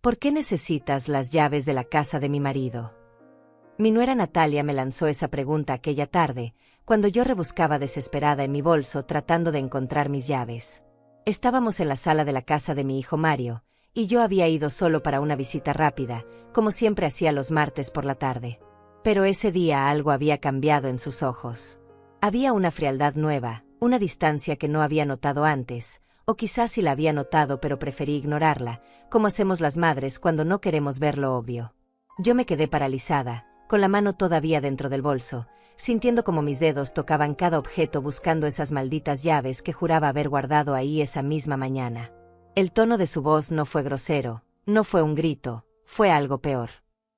¿Por qué necesitas las llaves de la casa de mi marido? Mi nuera Natalia me lanzó esa pregunta aquella tarde, cuando yo rebuscaba desesperada en mi bolso tratando de encontrar mis llaves. Estábamos en la sala de la casa de mi hijo Mario, y yo había ido solo para una visita rápida, como siempre hacía los martes por la tarde. Pero ese día algo había cambiado en sus ojos. Había una frialdad nueva, una distancia que no había notado antes, o quizás sí la había notado pero preferí ignorarla, como hacemos las madres cuando no queremos ver lo obvio. Yo me quedé paralizada, con la mano todavía dentro del bolso, sintiendo como mis dedos tocaban cada objeto buscando esas malditas llaves que juraba haber guardado ahí esa misma mañana. El tono de su voz no fue grosero, no fue un grito, fue algo peor.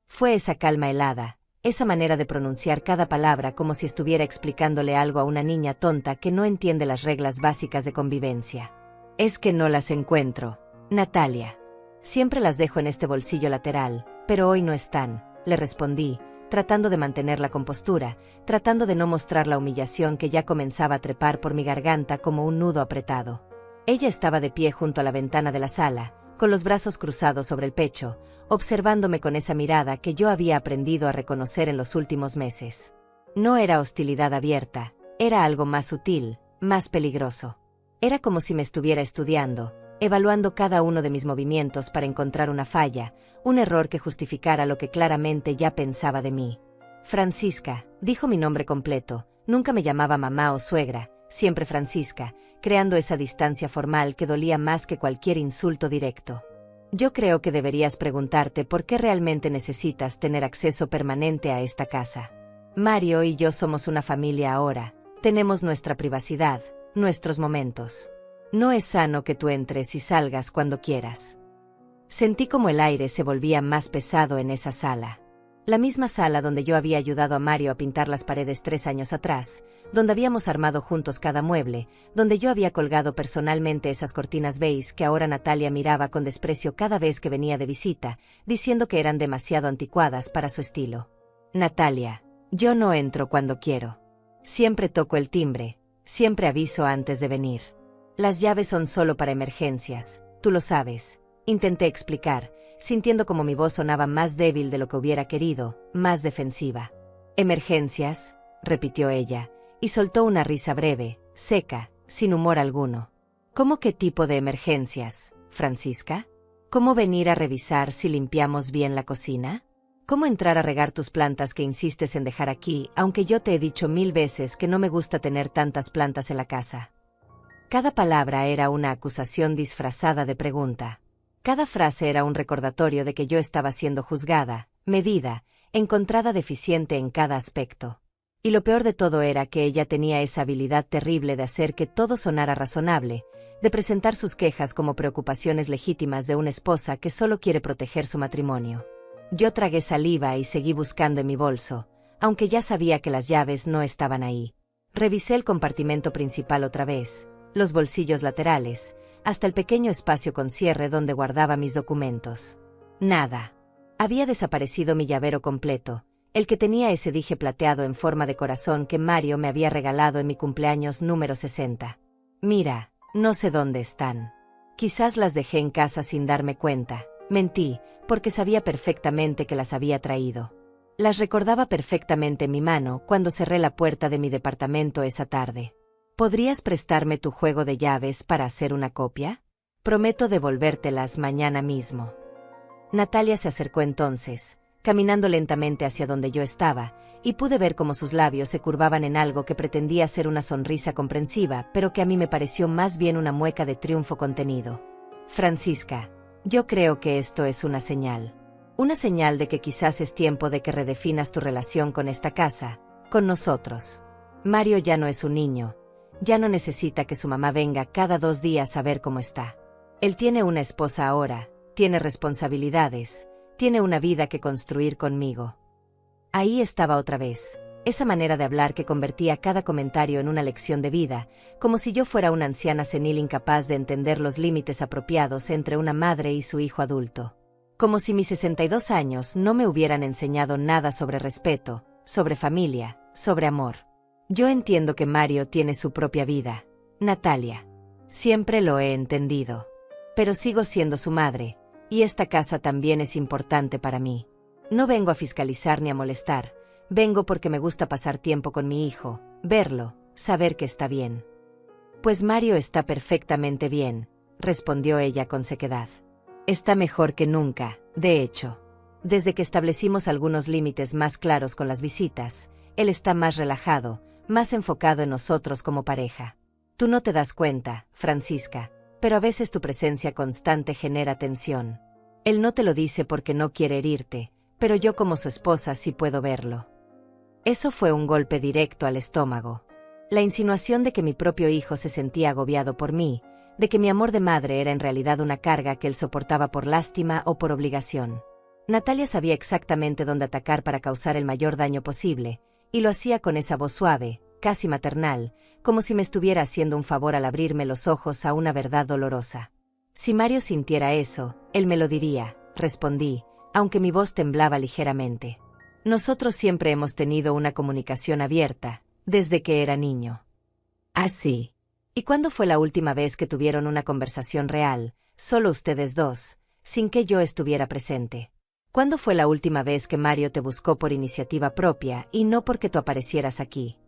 Fue esa calma helada, esa manera de pronunciar cada palabra como si estuviera explicándole algo a una niña tonta que no entiende las reglas básicas de convivencia. Es que no las encuentro, Natalia. Siempre las dejo en este bolsillo lateral, pero hoy no están, le respondí, tratando de mantener la compostura, tratando de no mostrar la humillación que ya comenzaba a trepar por mi garganta como un nudo apretado. Ella estaba de pie junto a la ventana de la sala, con los brazos cruzados sobre el pecho, observándome con esa mirada que yo había aprendido a reconocer en los últimos meses. No era hostilidad abierta, era algo más sutil, más peligroso. Era como si me estuviera estudiando, evaluando cada uno de mis movimientos para encontrar una falla, un error que justificara lo que claramente ya pensaba de mí. Francisca, dijo mi nombre completo, nunca me llamaba mamá o suegra, siempre Francisca, creando esa distancia formal que dolía más que cualquier insulto directo. Yo creo que deberías preguntarte por qué realmente necesitas tener acceso permanente a esta casa. Mario y yo somos una familia ahora, tenemos nuestra privacidad, nuestros momentos. No es sano que tú entres y salgas cuando quieras. Sentí como el aire se volvía más pesado en esa sala. La misma sala donde yo había ayudado a Mario a pintar las paredes 3 años atrás, donde habíamos armado juntos cada mueble, donde yo había colgado personalmente esas cortinas beige que ahora Natalia miraba con desprecio cada vez que venía de visita, diciendo que eran demasiado anticuadas para su estilo. Natalia, yo no entro cuando quiero. Siempre toco el timbre, siempre aviso antes de venir. Las llaves son solo para emergencias, tú lo sabes, intenté explicar, sintiendo como mi voz sonaba más débil de lo que hubiera querido, más defensiva. «Emergencias», repitió ella, y soltó una risa breve, seca, sin humor alguno. «¿Cómo qué tipo de emergencias, Francisca? ¿Cómo venir a revisar si limpiamos bien la cocina? ¿Cómo entrar a regar tus plantas que insistes en dejar aquí, aunque yo te he dicho 1000 veces que no me gusta tener tantas plantas en la casa?» Cada palabra era una acusación disfrazada de pregunta. Cada frase era un recordatorio de que yo estaba siendo juzgada, medida, encontrada deficiente en cada aspecto. Y lo peor de todo era que ella tenía esa habilidad terrible de hacer que todo sonara razonable, de presentar sus quejas como preocupaciones legítimas de una esposa que solo quiere proteger su matrimonio. Yo tragué saliva y seguí buscando en mi bolso, aunque ya sabía que las llaves no estaban ahí. Revisé el compartimento principal otra vez, los bolsillos laterales, hasta el pequeño espacio con cierre donde guardaba mis documentos. Nada. Había desaparecido mi llavero completo, el que tenía ese dije plateado en forma de corazón que Mario me había regalado en mi cumpleaños número 60. Mira, no sé dónde están. Quizás las dejé en casa sin darme cuenta. Mentí, porque sabía perfectamente que las había traído. Las recordaba perfectamente en mi mano cuando cerré la puerta de mi departamento esa tarde. ¿Podrías prestarme tu juego de llaves para hacer una copia? Prometo devolvértelas mañana mismo. Natalia se acercó entonces, caminando lentamente hacia donde yo estaba, y pude ver cómo sus labios se curvaban en algo que pretendía ser una sonrisa comprensiva, pero que a mí me pareció más bien una mueca de triunfo contenido. Francisca, yo creo que esto es una señal. Una señal de que quizás es tiempo de que redefinas tu relación con esta casa, con nosotros. Mario ya no es un niño. Ya no necesita que su mamá venga cada 2 días a ver cómo está. Él tiene una esposa ahora, tiene responsabilidades, tiene una vida que construir conmigo. Ahí estaba otra vez, esa manera de hablar que convertía cada comentario en una lección de vida, como si yo fuera una anciana senil incapaz de entender los límites apropiados entre una madre y su hijo adulto. Como si mis 62 años no me hubieran enseñado nada sobre respeto, sobre familia, sobre amor. Yo entiendo que Mario tiene su propia vida, Natalia. Siempre lo he entendido. Pero sigo siendo su madre, Y esta casa también es importante para mí. No vengo a fiscalizar ni a molestar, vengo porque me gusta pasar tiempo con mi hijo, verlo, saber que está bien. Pues Mario está perfectamente bien, respondió ella con sequedad. Está mejor que nunca, de hecho. Desde que establecimos algunos límites más claros con las visitas, él está más relajado, más enfocado en nosotros como pareja. Tú no te das cuenta, Francisca, pero a veces tu presencia constante genera tensión. Él no te lo dice porque no quiere herirte, pero yo como su esposa sí puedo verlo. Eso fue un golpe directo al estómago. La insinuación de que mi propio hijo se sentía agobiado por mí, de que mi amor de madre era en realidad una carga que él soportaba por lástima o por obligación. Natalia sabía exactamente dónde atacar para causar el mayor daño posible, y lo hacía con esa voz suave, casi maternal, como si me estuviera haciendo un favor al abrirme los ojos a una verdad dolorosa. Si Mario sintiera eso, él me lo diría, respondí, aunque mi voz temblaba ligeramente. Nosotros siempre hemos tenido una comunicación abierta, desde que era niño. ¿Ah, sí? ¿Y cuándo fue la última vez que tuvieron una conversación real, solo ustedes dos, sin que yo estuviera presente? ¿Cuándo fue la última vez que Mario te buscó por iniciativa propia y no porque tú aparecieras aquí?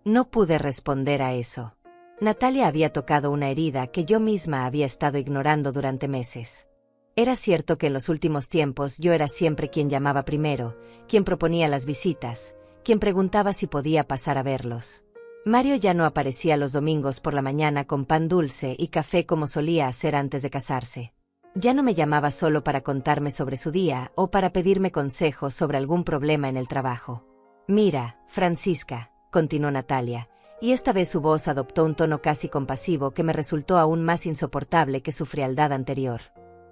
No pude responder a eso. Natalia había tocado una herida que yo misma había estado ignorando durante meses. Era cierto que en los últimos tiempos yo era siempre quien llamaba primero, quien proponía las visitas, quien preguntaba si podía pasar a verlos. Mario ya no aparecía los domingos por la mañana con pan dulce y café como solía hacer antes de casarse. Ya no me llamaba solo para contarme sobre su día o para pedirme consejos sobre algún problema en el trabajo. Mira, Francisca, continuó Natalia, y esta vez su voz adoptó un tono casi compasivo que me resultó aún más insoportable que su frialdad anterior.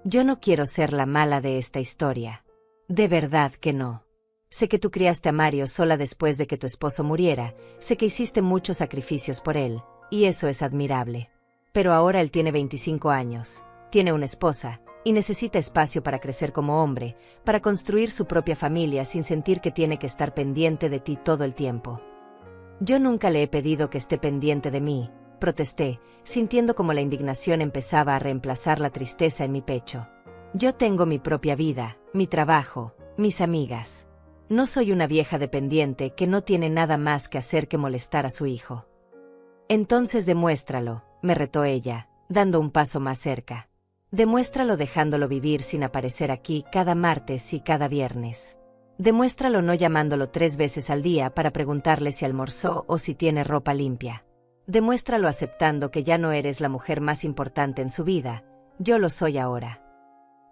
Yo no quiero ser la mala de esta historia. De verdad que no. Sé que tú criaste a Mario sola después de que tu esposo muriera, sé que hiciste muchos sacrificios por él, y eso es admirable. Pero ahora él tiene 25 años. Tiene una esposa, y necesita espacio para crecer como hombre, para construir su propia familia sin sentir que tiene que estar pendiente de ti todo el tiempo. Yo nunca le he pedido que esté pendiente de mí, protesté, sintiendo como la indignación empezaba a reemplazar la tristeza en mi pecho. Yo tengo mi propia vida, mi trabajo, mis amigas. No soy una vieja dependiente que no tiene nada más que hacer que molestar a su hijo. Entonces demuéstralo, me retó ella, dando un paso más cerca. Demuéstralo dejándolo vivir sin aparecer aquí cada martes y cada viernes. Demuéstralo no llamándolo 3 veces al día para preguntarle si almorzó o si tiene ropa limpia. Demuéstralo aceptando que ya no eres la mujer más importante en su vida, yo lo soy ahora.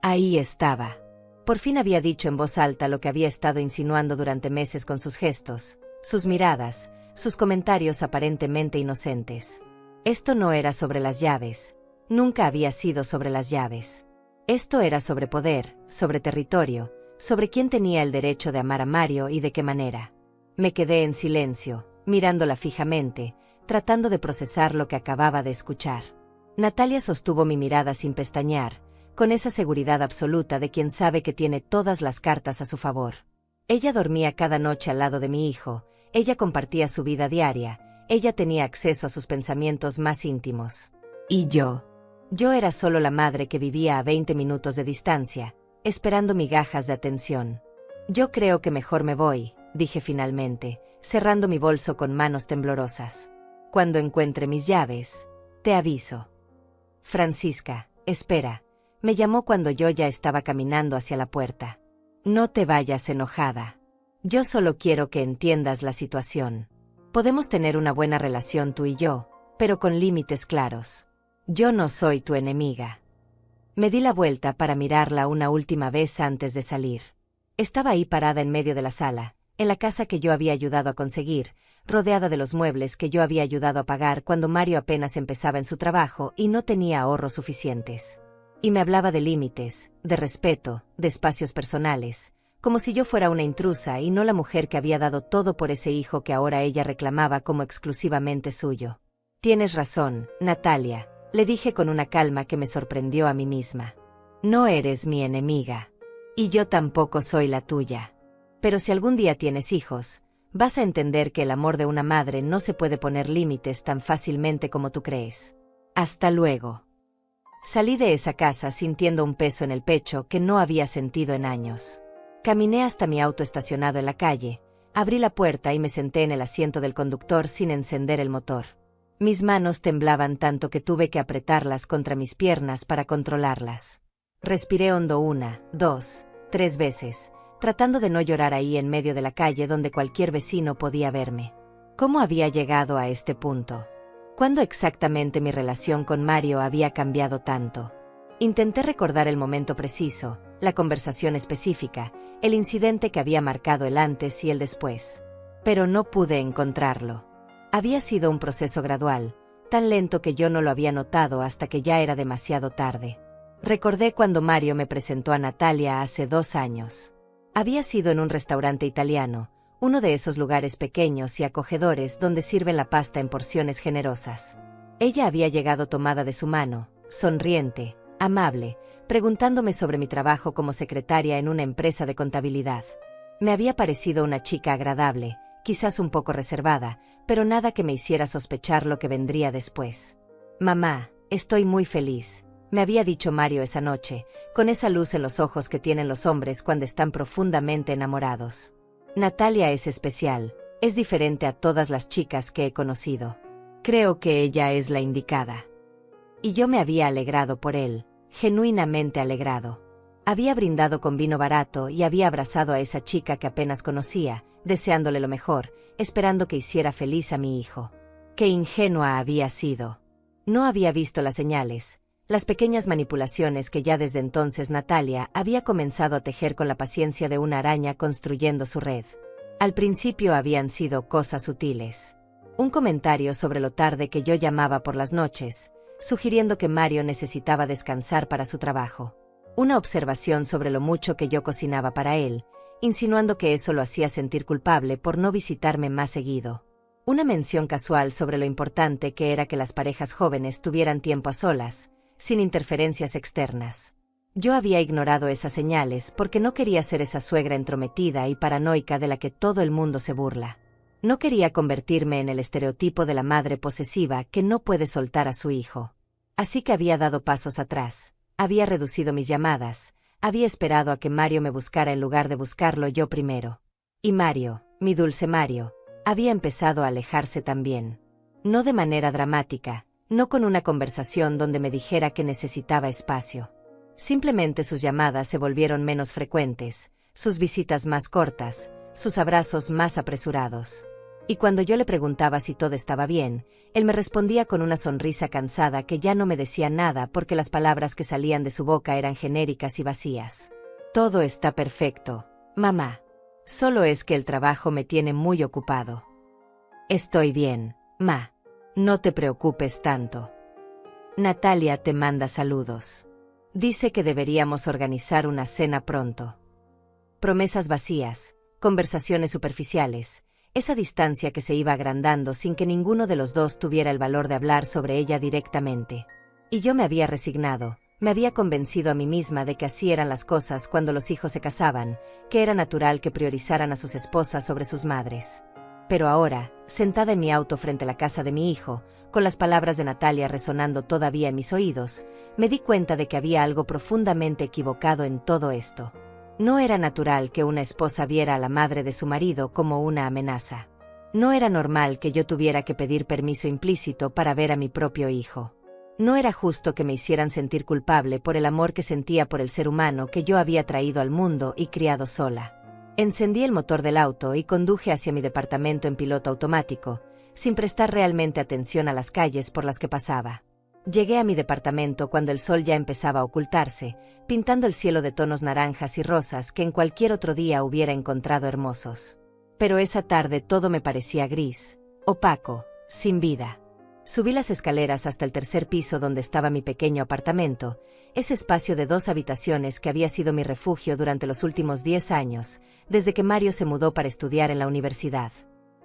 Ahí estaba. Por fin había dicho en voz alta lo que había estado insinuando durante meses con sus gestos, sus miradas, sus comentarios aparentemente inocentes. Esto no era sobre las llaves. Nunca había sido sobre las llaves. Esto era sobre poder, sobre territorio, sobre quién tenía el derecho de amar a Mario y de qué manera. Me quedé en silencio, mirándola fijamente, tratando de procesar lo que acababa de escuchar. Natalia sostuvo mi mirada sin pestañear, con esa seguridad absoluta de quien sabe que tiene todas las cartas a su favor. Ella dormía cada noche al lado de mi hijo, ella compartía su vida diaria, ella tenía acceso a sus pensamientos más íntimos. ¿Y yo? Yo era solo la madre que vivía a 20 minutos de distancia, esperando migajas de atención. Yo creo que mejor me voy, dije finalmente, cerrando mi bolso con manos temblorosas. Cuando encuentre mis llaves, te aviso. Francisca, espera, me llamó cuando yo ya estaba caminando hacia la puerta. No te vayas enojada. Yo solo quiero que entiendas la situación. Podemos tener una buena relación tú y yo, pero con límites claros. Yo no soy tu enemiga. Me di la vuelta para mirarla una última vez antes de salir. Estaba ahí parada en medio de la sala, en la casa que yo había ayudado a conseguir, rodeada de los muebles que yo había ayudado a pagar cuando Mario apenas empezaba en su trabajo y no tenía ahorros suficientes. Y me hablaba de límites, de respeto, de espacios personales, como si yo fuera una intrusa y no la mujer que había dado todo por ese hijo que ahora ella reclamaba como exclusivamente suyo. Tienes razón, Natalia, le dije con una calma que me sorprendió a mí misma. No eres mi enemiga. Y yo tampoco soy la tuya. Pero si algún día tienes hijos, vas a entender que el amor de una madre no se puede poner límites tan fácilmente como tú crees. Hasta luego. Salí de esa casa sintiendo un peso en el pecho que no había sentido en años. Caminé hasta mi auto estacionado en la calle, abrí la puerta y me senté en el asiento del conductor sin encender el motor. Mis manos temblaban tanto que tuve que apretarlas contra mis piernas para controlarlas. Respiré hondo 1, 2, 3 veces, tratando de no llorar ahí en medio de la calle donde cualquier vecino podía verme. ¿Cómo había llegado a este punto? ¿Cuándo exactamente mi relación con Mario había cambiado tanto? Intenté recordar el momento preciso, la conversación específica, el incidente que había marcado el antes y el después. Pero no pude encontrarlo. Había sido un proceso gradual, tan lento que yo no lo había notado hasta que ya era demasiado tarde. Recordé cuando Mario me presentó a Natalia hace 2 años. Había sido en un restaurante italiano, uno de esos lugares pequeños y acogedores donde sirven la pasta en porciones generosas. Ella había llegado tomada de su mano, sonriente, amable, preguntándome sobre mi trabajo como secretaria en una empresa de contabilidad. Me había parecido una chica agradable, quizás un poco reservada, pero nada que me hiciera sospechar lo que vendría después. «Mamá, estoy muy feliz», me había dicho Mario esa noche, con esa luz en los ojos que tienen los hombres cuando están profundamente enamorados. «Natalia es especial, es diferente a todas las chicas que he conocido. Creo que ella es la indicada». Y yo me había alegrado por él, genuinamente alegrado. Había brindado con vino barato y había abrazado a esa chica que apenas conocía, deseándole lo mejor, esperando que hiciera feliz a mi hijo. Qué ingenua había sido. No había visto las señales, las pequeñas manipulaciones que ya desde entonces Natalia había comenzado a tejer con la paciencia de una araña construyendo su red. Al principio habían sido cosas sutiles. Un comentario sobre lo tarde que yo llamaba por las noches, sugiriendo que Mario necesitaba descansar para su trabajo. Una observación sobre lo mucho que yo cocinaba para él, insinuando que eso lo hacía sentir culpable por no visitarme más seguido. Una mención casual sobre lo importante que era que las parejas jóvenes tuvieran tiempo a solas, sin interferencias externas. Yo había ignorado esas señales porque no quería ser esa suegra entrometida y paranoica de la que todo el mundo se burla. No quería convertirme en el estereotipo de la madre posesiva que no puede soltar a su hijo. Así que había dado pasos atrás, había reducido mis llamadas, había esperado a que Mario me buscara en lugar de buscarlo yo primero. Y Mario, mi dulce Mario, había empezado a alejarse también. No de manera dramática, no con una conversación donde me dijera que necesitaba espacio. Simplemente sus llamadas se volvieron menos frecuentes, sus visitas más cortas, sus abrazos más apresurados. Y cuando yo le preguntaba si todo estaba bien, él me respondía con una sonrisa cansada que ya no me decía nada porque las palabras que salían de su boca eran genéricas y vacías. «Todo está perfecto, mamá. Solo es que el trabajo me tiene muy ocupado». «Estoy bien, ma. No te preocupes tanto. Natalia te manda saludos. Dice que deberíamos organizar una cena pronto». Promesas vacías, conversaciones superficiales, esa distancia que se iba agrandando sin que ninguno de los dos tuviera el valor de hablar sobre ella directamente. Y yo me había resignado, me había convencido a mí misma de que así eran las cosas cuando los hijos se casaban, que era natural que priorizaran a sus esposas sobre sus madres. Pero ahora, sentada en mi auto frente a la casa de mi hijo, con las palabras de Natalia resonando todavía en mis oídos, me di cuenta de que había algo profundamente equivocado en todo esto. No era natural que una esposa viera a la madre de su marido como una amenaza. No era normal que yo tuviera que pedir permiso implícito para ver a mi propio hijo. No era justo que me hicieran sentir culpable por el amor que sentía por el ser humano que yo había traído al mundo y criado sola. Encendí el motor del auto y conduje hacia mi departamento en piloto automático, sin prestar realmente atención a las calles por las que pasaba. Llegué a mi departamento cuando el sol ya empezaba a ocultarse, pintando el cielo de tonos naranjas y rosas que en cualquier otro día hubiera encontrado hermosos. Pero esa tarde todo me parecía gris, opaco, sin vida. Subí las escaleras hasta el 3er piso donde estaba mi pequeño apartamento, ese espacio de 2 habitaciones que había sido mi refugio durante los últimos 10 años, desde que Mario se mudó para estudiar en la universidad.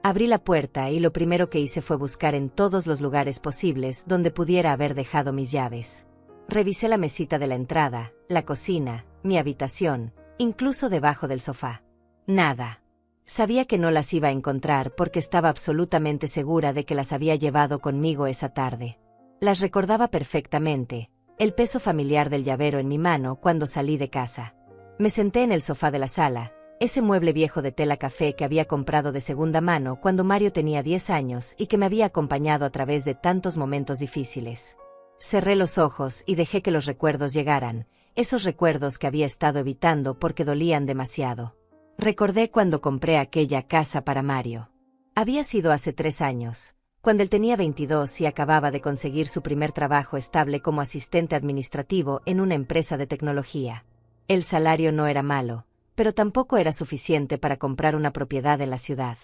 Abrí la puerta y lo primero que hice fue buscar en todos los lugares posibles donde pudiera haber dejado mis llaves. Revisé la mesita de la entrada, la cocina, mi habitación, incluso debajo del sofá. Nada. Sabía que no las iba a encontrar porque estaba absolutamente segura de que las había llevado conmigo esa tarde. Las recordaba perfectamente, el peso familiar del llavero en mi mano cuando salí de casa. Me senté en el sofá de la sala, ese mueble viejo de tela café que había comprado de segunda mano cuando Mario tenía 10 años y que me había acompañado a través de tantos momentos difíciles. Cerré los ojos y dejé que los recuerdos llegaran, esos recuerdos que había estado evitando porque dolían demasiado. Recordé cuando compré aquella casa para Mario. Había sido hace 3 años, cuando él tenía 22 y acababa de conseguir su primer trabajo estable como asistente administrativo en una empresa de tecnología. El salario no era malo, pero tampoco era suficiente para comprar una propiedad en la ciudad.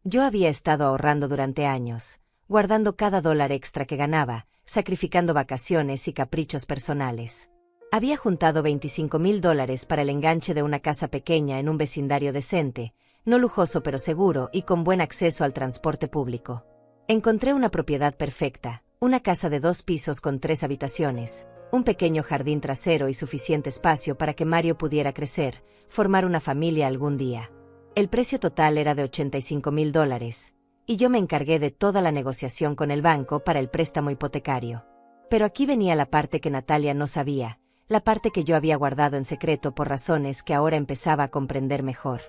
Yo había estado ahorrando durante años, guardando cada dólar extra que ganaba, sacrificando vacaciones y caprichos personales. Había juntado $25,000 para el enganche de una casa pequeña en un vecindario decente, no lujoso pero seguro y con buen acceso al transporte público. Encontré una propiedad perfecta, una casa de 2 pisos con 3 habitaciones, un pequeño jardín trasero y suficiente espacio para que Mario pudiera crecer, formar una familia algún día. El precio total era de $85,000, y yo me encargué de toda la negociación con el banco para el préstamo hipotecario. Pero aquí venía la parte que Natalia no sabía, la parte que yo había guardado en secreto por razones que ahora empezaba a comprender mejor.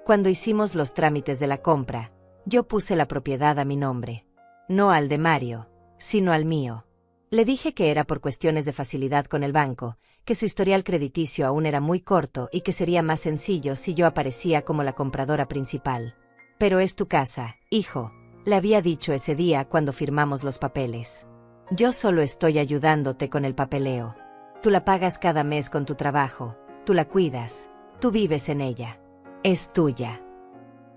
Cuando hicimos los trámites de la compra, yo puse la propiedad a mi nombre. No al de Mario, sino al mío. Le dije que era por cuestiones de facilidad con el banco, que su historial crediticio aún era muy corto y que sería más sencillo si yo aparecía como la compradora principal. Pero es tu casa, hijo, le había dicho ese día cuando firmamos los papeles. Yo solo estoy ayudándote con el papeleo. Tú la pagas cada mes con tu trabajo, tú la cuidas, tú vives en ella. Es tuya.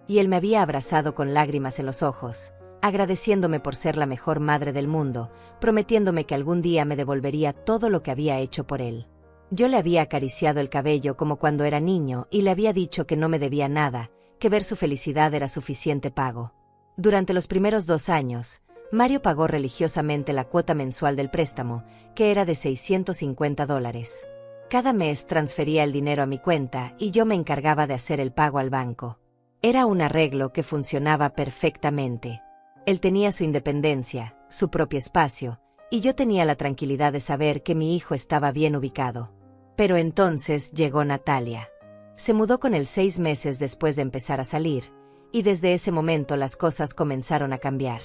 Y él me había abrazado con lágrimas en los ojos, agradeciéndome por ser la mejor madre del mundo, prometiéndome que algún día me devolvería todo lo que había hecho por él. Yo le había acariciado el cabello como cuando era niño y le había dicho que no me debía nada, que ver su felicidad era suficiente pago. Durante los primeros 2 años, Mario pagó religiosamente la cuota mensual del préstamo, que era de $650. Cada mes transfería el dinero a mi cuenta y yo me encargaba de hacer el pago al banco. Era un arreglo que funcionaba perfectamente. Él tenía su independencia, su propio espacio, y yo tenía la tranquilidad de saber que mi hijo estaba bien ubicado. Pero entonces llegó Natalia. Se mudó con él 6 meses después de empezar a salir, y desde ese momento las cosas comenzaron a cambiar.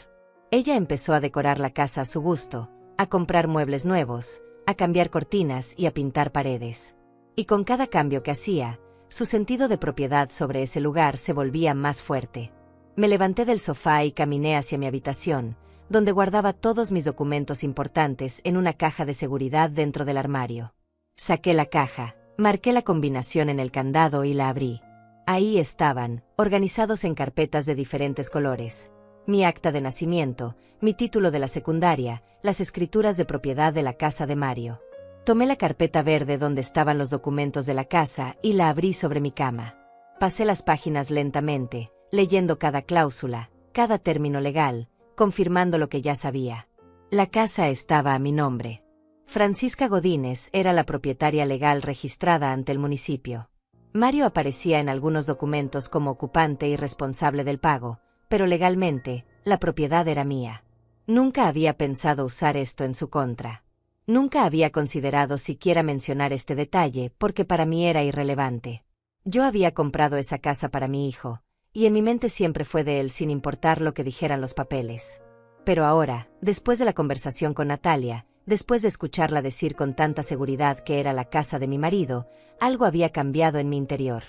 Ella empezó a decorar la casa a su gusto, a comprar muebles nuevos, a cambiar cortinas y a pintar paredes. Y con cada cambio que hacía, su sentido de propiedad sobre ese lugar se volvía más fuerte. Me levanté del sofá y caminé hacia mi habitación, donde guardaba todos mis documentos importantes en una caja de seguridad dentro del armario. Saqué la caja, marqué la combinación en el candado y la abrí. Ahí estaban, organizados en carpetas de diferentes colores. Mi acta de nacimiento, mi título de la secundaria, las escrituras de propiedad de la casa de Mario. Tomé la carpeta verde donde estaban los documentos de la casa y la abrí sobre mi cama. Pasé las páginas lentamente, leyendo cada cláusula, cada término legal, confirmando lo que ya sabía. La casa estaba a mi nombre. Francisca Godínez era la propietaria legal registrada ante el municipio. Mario aparecía en algunos documentos como ocupante y responsable del pago, pero legalmente, la propiedad era mía. Nunca había pensado usar esto en su contra. Nunca había considerado siquiera mencionar este detalle porque para mí era irrelevante. Yo había comprado esa casa para mi hijo, y en mi mente siempre fue de él sin importar lo que dijeran los papeles. Pero ahora, después de la conversación con Natalia, después de escucharla decir con tanta seguridad que era la casa de mi marido, algo había cambiado en mi interior.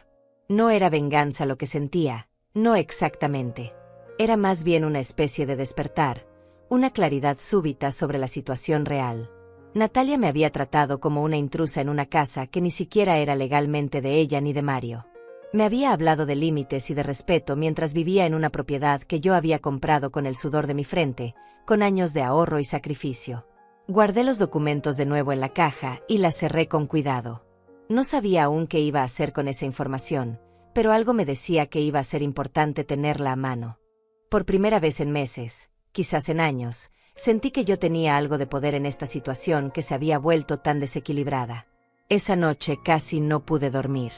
No era venganza lo que sentía, no exactamente. Era más bien una especie de despertar, una claridad súbita sobre la situación real. Natalia me había tratado como una intrusa en una casa que ni siquiera era legalmente de ella ni de Mario. Me había hablado de límites y de respeto mientras vivía en una propiedad que yo había comprado con el sudor de mi frente, con años de ahorro y sacrificio. Guardé los documentos de nuevo en la caja y la cerré con cuidado. No sabía aún qué iba a hacer con esa información, pero algo me decía que iba a ser importante tenerla a mano. Por primera vez en meses, quizás en años, sentí que yo tenía algo de poder en esta situación que se había vuelto tan desequilibrada. Esa noche casi no pude dormir.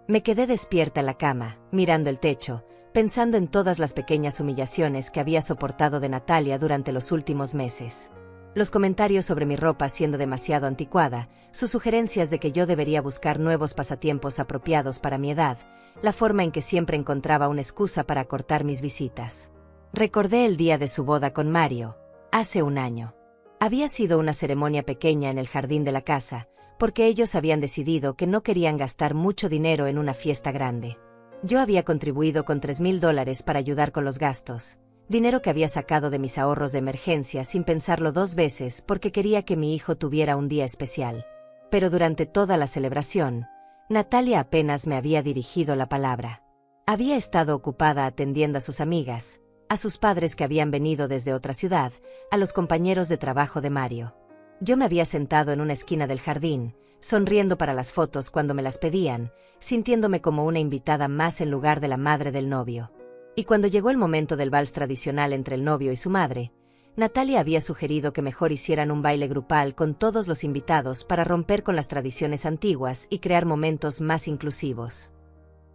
Me quedé despierta en la cama, mirando el techo, pensando en todas las pequeñas humillaciones que había soportado de Natalia durante los últimos meses. Los comentarios sobre mi ropa siendo demasiado anticuada, sus sugerencias de que yo debería buscar nuevos pasatiempos apropiados para mi edad, la forma en que siempre encontraba una excusa para acortar mis visitas. Recordé el día de su boda con Mario, hace un año. Había sido una ceremonia pequeña en el jardín de la casa, porque ellos habían decidido que no querían gastar mucho dinero en una fiesta grande. Yo había contribuido con $3,000 para ayudar con los gastos, dinero que había sacado de mis ahorros de emergencia sin pensarlo 2 veces porque quería que mi hijo tuviera un día especial. Pero durante toda la celebración, Natalia apenas me había dirigido la palabra. Había estado ocupada atendiendo a sus amigas, a sus padres que habían venido desde otra ciudad, a los compañeros de trabajo de Mario. Yo me había sentado en una esquina del jardín, sonriendo para las fotos cuando me las pedían, sintiéndome como una invitada más en lugar de la madre del novio. Y cuando llegó el momento del vals tradicional entre el novio y su madre, Natalia había sugerido que mejor hicieran un baile grupal con todos los invitados para romper con las tradiciones antiguas y crear momentos más inclusivos.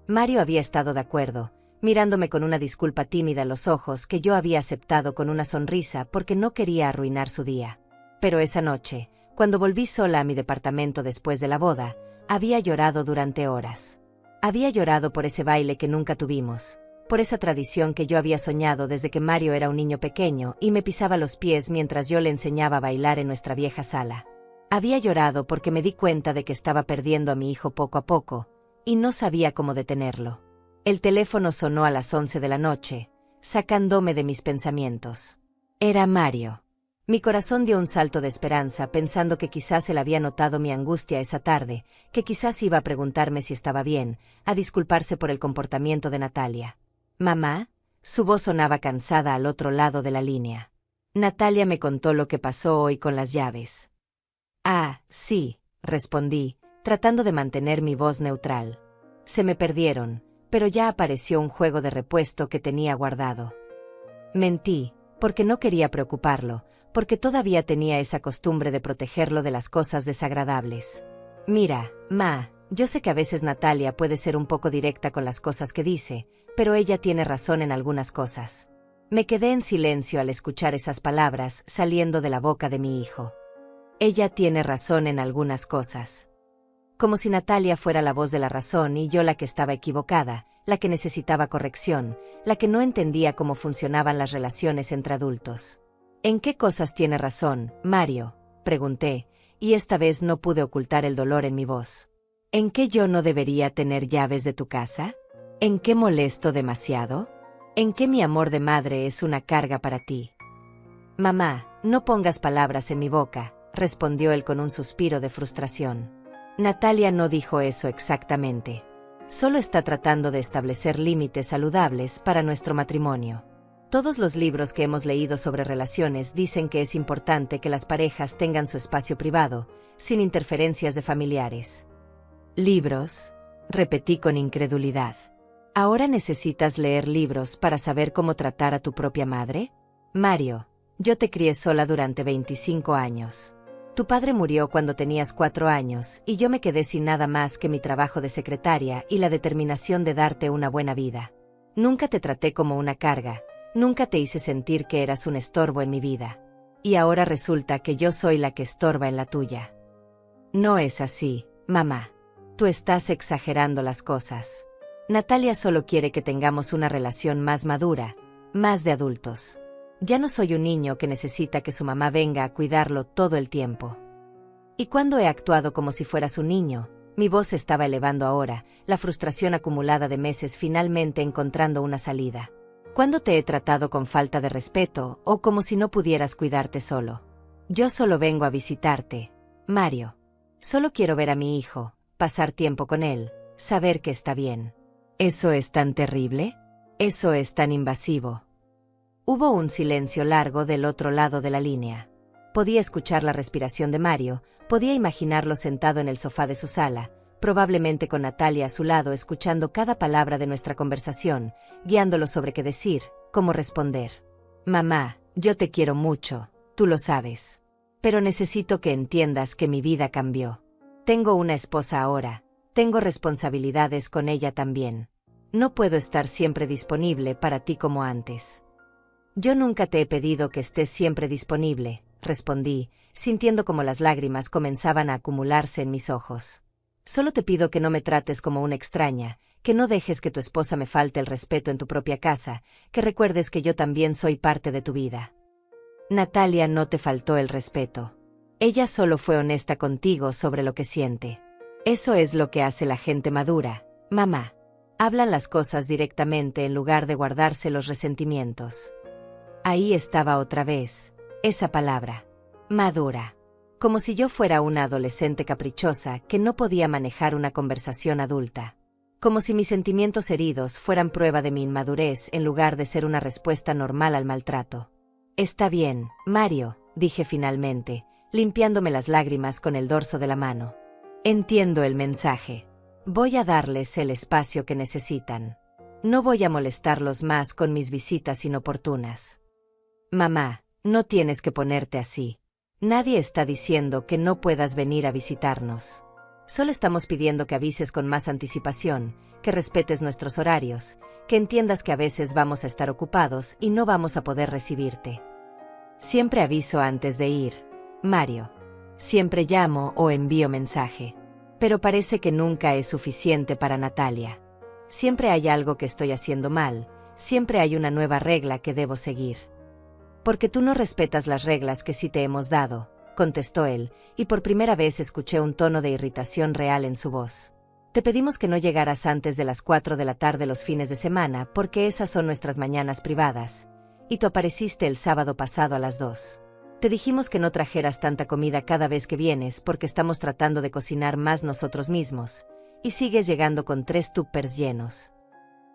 Mario había estado de acuerdo, mirándome con una disculpa tímida en los ojos que yo había aceptado con una sonrisa porque no quería arruinar su día. Pero esa noche, cuando volví sola a mi departamento después de la boda, había llorado durante horas. Había llorado por ese baile que nunca tuvimos, por esa tradición que yo había soñado desde que Mario era un niño pequeño y me pisaba los pies mientras yo le enseñaba a bailar en nuestra vieja sala. Había llorado porque me di cuenta de que estaba perdiendo a mi hijo poco a poco, y no sabía cómo detenerlo. El teléfono sonó a las 11 de la noche, sacándome de mis pensamientos. Era Mario. Mi corazón dio un salto de esperanza pensando que quizás él había notado mi angustia esa tarde, que quizás iba a preguntarme si estaba bien, a disculparse por el comportamiento de Natalia. «Mamá», su voz sonaba cansada al otro lado de la línea. Natalia me contó lo que pasó hoy con las llaves. «Ah, sí», respondí, tratando de mantener mi voz neutral. «Se me perdieron, pero ya apareció un juego de repuesto que tenía guardado». Mentí, porque no quería preocuparlo, porque todavía tenía esa costumbre de protegerlo de las cosas desagradables. «Mira, Ma, yo sé que a veces Natalia puede ser un poco directa con las cosas que dice, pero ella tiene razón en algunas cosas». Me quedé en silencio al escuchar esas palabras saliendo de la boca de mi hijo. Ella tiene razón en algunas cosas. Como si Natalia fuera la voz de la razón y yo la que estaba equivocada, la que necesitaba corrección, la que no entendía cómo funcionaban las relaciones entre adultos. «¿En qué cosas tiene razón, Mario?», pregunté, y esta vez no pude ocultar el dolor en mi voz. «¿En qué yo no debería tener llaves de tu casa? ¿En qué molesto demasiado? ¿En qué mi amor de madre es una carga para ti?». «Mamá, no pongas palabras en mi boca», respondió él con un suspiro de frustración. «Natalia no dijo eso exactamente. Solo está tratando de establecer límites saludables para nuestro matrimonio. Todos los libros que hemos leído sobre relaciones dicen que es importante que las parejas tengan su espacio privado, sin interferencias de familiares». «¿Libros?», repetí con incredulidad. «¿Ahora necesitas leer libros para saber cómo tratar a tu propia madre? Mario, yo te crié sola durante 25 años. Tu padre murió cuando tenías 4 años y yo me quedé sin nada más que mi trabajo de secretaria y la determinación de darte una buena vida. Nunca te traté como una carga, nunca te hice sentir que eras un estorbo en mi vida. Y ahora resulta que yo soy la que estorba en la tuya». «No es así, mamá. Tú estás exagerando las cosas. Natalia solo quiere que tengamos una relación más madura, más de adultos. Ya no soy un niño que necesita que su mamá venga a cuidarlo todo el tiempo». ¿Y cuándo he actuado como si fueras un niño? Mi voz se estaba elevando ahora, la frustración acumulada de meses finalmente encontrando una salida. ¿Cuándo te he tratado con falta de respeto o como si no pudieras cuidarte solo? Yo solo vengo a visitarte, Mario. Solo quiero ver a mi hijo, pasar tiempo con él, saber que está bien. ¿Eso es tan terrible? ¿Eso es tan invasivo? Hubo un silencio largo del otro lado de la línea. Podía escuchar la respiración de Mario, podía imaginarlo sentado en el sofá de su sala, probablemente con Natalia a su lado escuchando cada palabra de nuestra conversación, guiándolo sobre qué decir, cómo responder. «Mamá, yo te quiero mucho, tú lo sabes. Pero necesito que entiendas que mi vida cambió. Tengo una esposa ahora, tengo responsabilidades con ella también. No puedo estar siempre disponible para ti como antes». «Yo nunca te he pedido que estés siempre disponible», respondí, sintiendo como las lágrimas comenzaban a acumularse en mis ojos. Solo te pido que no me trates como una extraña, que no dejes que tu esposa me falte el respeto en tu propia casa, que recuerdes que yo también soy parte de tu vida. Natalia no te faltó el respeto. Ella solo fue honesta contigo sobre lo que siente. Eso es lo que hace la gente madura, mamá. Hablan las cosas directamente en lugar de guardarse los resentimientos. Ahí estaba otra vez, esa palabra, madura. Como si yo fuera una adolescente caprichosa que no podía manejar una conversación adulta. Como si mis sentimientos heridos fueran prueba de mi inmadurez en lugar de ser una respuesta normal al maltrato. Está bien, Mario, dije finalmente, limpiándome las lágrimas con el dorso de la mano. Entiendo el mensaje. Voy a darles el espacio que necesitan. No voy a molestarlos más con mis visitas inoportunas. Mamá, no tienes que ponerte así. Nadie está diciendo que no puedas venir a visitarnos. Solo estamos pidiendo que avises con más anticipación, que respetes nuestros horarios, que entiendas que a veces vamos a estar ocupados y no vamos a poder recibirte. Siempre aviso antes de ir, Mario. Siempre llamo o envío mensaje. Pero parece que nunca es suficiente para Natalia. Siempre hay algo que estoy haciendo mal, siempre hay una nueva regla que debo seguir. Porque tú no respetas las reglas que sí te hemos dado, contestó él, y por primera vez escuché un tono de irritación real en su voz. Te pedimos que no llegaras antes de las 4 de la tarde los fines de semana porque esas son nuestras mañanas privadas, y tú apareciste el sábado pasado a las 2. Te dijimos que no trajeras tanta comida cada vez que vienes porque estamos tratando de cocinar más nosotros mismos, y sigues llegando con 3 tuppers llenos.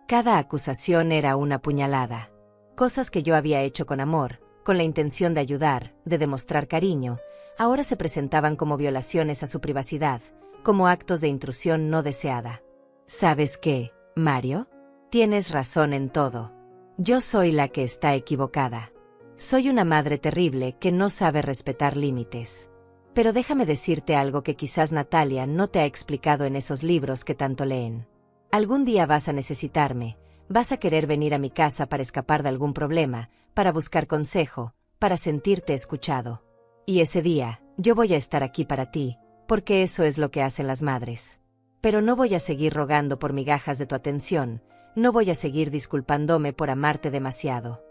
Cada acusación era una puñalada. Cosas que yo había hecho con amor, con la intención de ayudar, de demostrar cariño, ahora se presentaban como violaciones a su privacidad, como actos de intrusión no deseada. ¿Sabes qué, Mario? Tienes razón en todo. Yo soy la que está equivocada. Soy una madre terrible que no sabe respetar límites. Pero déjame decirte algo que quizás Natalia no te ha explicado en esos libros que tanto leen. Algún día vas a necesitarme. Vas a querer venir a mi casa para escapar de algún problema, para buscar consejo, para sentirte escuchado. Y ese día, yo voy a estar aquí para ti, porque eso es lo que hacen las madres. Pero no voy a seguir rogando por migajas de tu atención, no voy a seguir disculpándome por amarte demasiado.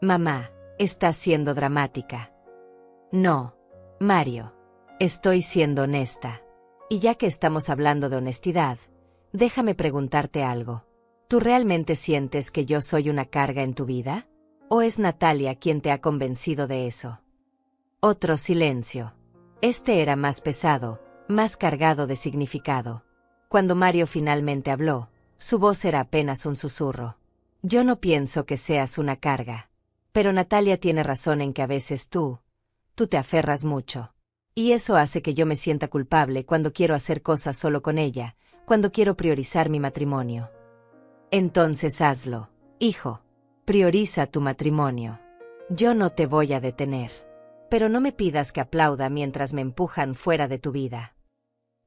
Mamá, estás siendo dramática. No, Mario, estoy siendo honesta. Y ya que estamos hablando de honestidad, déjame preguntarte algo. ¿Tú realmente sientes que yo soy una carga en tu vida? ¿O es Natalia quien te ha convencido de eso? Otro silencio. Este era más pesado, más cargado de significado. Cuando Mario finalmente habló, su voz era apenas un susurro. Yo no pienso que seas una carga. Pero Natalia tiene razón en que a veces tú te aferras mucho. Y eso hace que yo me sienta culpable cuando quiero hacer cosas solo con ella, cuando quiero priorizar mi matrimonio. Entonces hazlo, hijo. Prioriza tu matrimonio. Yo no te voy a detener. Pero no me pidas que aplauda mientras me empujan fuera de tu vida.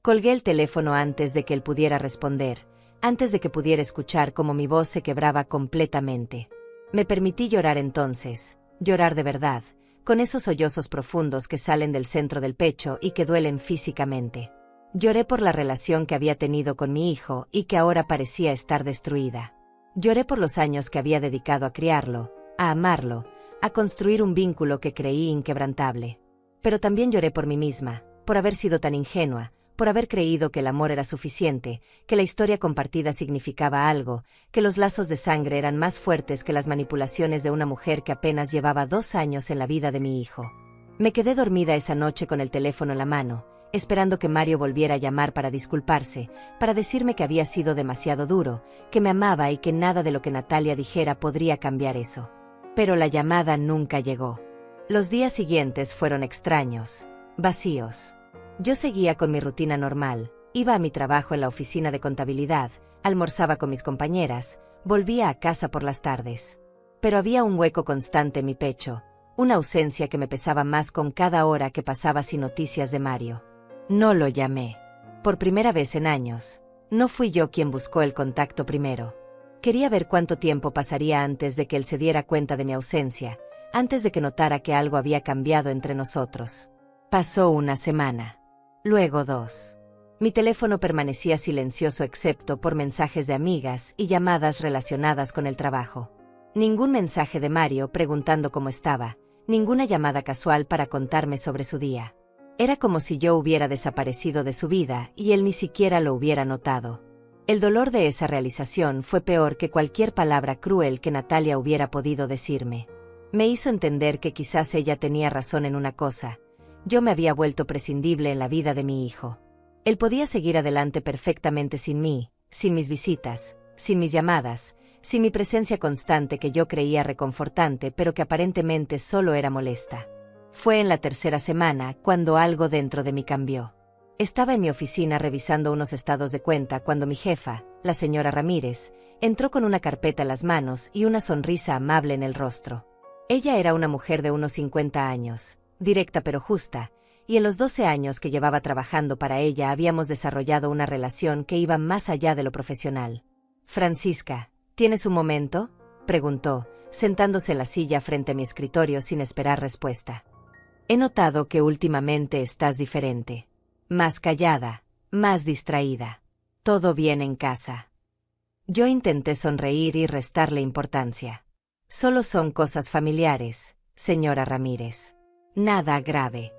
Colgué el teléfono antes de que él pudiera responder, antes de que pudiera escuchar cómo mi voz se quebraba completamente. Me permití llorar entonces, llorar de verdad, con esos sollozos profundos que salen del centro del pecho y que duelen físicamente. Lloré por la relación que había tenido con mi hijo y que ahora parecía estar destruida. Lloré por los años que había dedicado a criarlo, a amarlo, a construir un vínculo que creí inquebrantable. Pero también lloré por mí misma, por haber sido tan ingenua, por haber creído que el amor era suficiente, que la historia compartida significaba algo, que los lazos de sangre eran más fuertes que las manipulaciones de una mujer que apenas llevaba 2 años en la vida de mi hijo. Me quedé dormida esa noche con el teléfono en la mano, esperando que Mario volviera a llamar para disculparse, para decirme que había sido demasiado duro, que me amaba y que nada de lo que Natalia dijera podría cambiar eso. Pero la llamada nunca llegó. Los días siguientes fueron extraños, vacíos. Yo seguía con mi rutina normal, iba a mi trabajo en la oficina de contabilidad, almorzaba con mis compañeras, volvía a casa por las tardes. Pero había un hueco constante en mi pecho, una ausencia que me pesaba más con cada hora que pasaba sin noticias de Mario. No lo llamé. Por primera vez en años, no fui yo quien buscó el contacto primero. Quería ver cuánto tiempo pasaría antes de que él se diera cuenta de mi ausencia, antes de que notara que algo había cambiado entre nosotros. Pasó una semana. Luego 2. Mi teléfono permanecía silencioso excepto por mensajes de amigas y llamadas relacionadas con el trabajo. Ningún mensaje de Mario preguntando cómo estaba, ninguna llamada casual para contarme sobre su día. Era como si yo hubiera desaparecido de su vida y él ni siquiera lo hubiera notado. El dolor de esa realización fue peor que cualquier palabra cruel que Natalia hubiera podido decirme. Me hizo entender que quizás ella tenía razón en una cosa: yo me había vuelto prescindible en la vida de mi hijo. Él podía seguir adelante perfectamente sin mí, sin mis visitas, sin mis llamadas, sin mi presencia constante que yo creía reconfortante pero que aparentemente solo era molesta. Fue en la tercera semana cuando algo dentro de mí cambió. Estaba en mi oficina revisando unos estados de cuenta cuando mi jefa, la señora Ramírez, entró con una carpeta en las manos y una sonrisa amable en el rostro. Ella era una mujer de unos 50 años, directa pero justa, y en los 12 años que llevaba trabajando para ella habíamos desarrollado una relación que iba más allá de lo profesional. «Francisca, ¿tienes un momento?», preguntó, sentándose en la silla frente a mi escritorio sin esperar respuesta. «He notado que últimamente estás diferente. Más callada, más distraída. ¿Todo bien en casa?». Yo intenté sonreír y restarle importancia. «Solo son cosas familiares, señora Ramírez. Nada grave».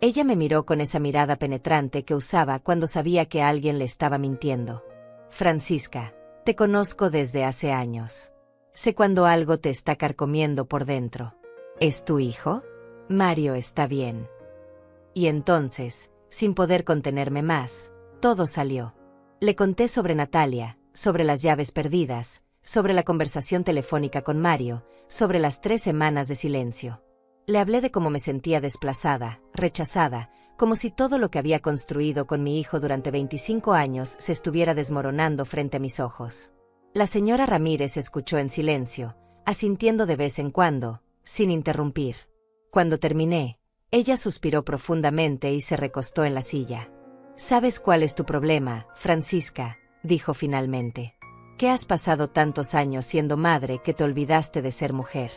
Ella me miró con esa mirada penetrante que usaba cuando sabía que alguien le estaba mintiendo. «Francisca, te conozco desde hace años. Sé cuando algo te está carcomiendo por dentro. ¿Es tu hijo? Mario está bien». Y entonces, sin poder contenerme más, todo salió. Le conté sobre Natalia, sobre las llaves perdidas, sobre la conversación telefónica con Mario, sobre las 3 semanas de silencio. Le hablé de cómo me sentía desplazada, rechazada, como si todo lo que había construido con mi hijo durante 25 años se estuviera desmoronando frente a mis ojos. La señora Ramírez escuchó en silencio, asintiendo de vez en cuando, sin interrumpir. Cuando terminé, ella suspiró profundamente y se recostó en la silla. «¿Sabes cuál es tu problema, Francisca?», dijo finalmente. «Que has pasado tantos años siendo madre que te olvidaste de ser mujer.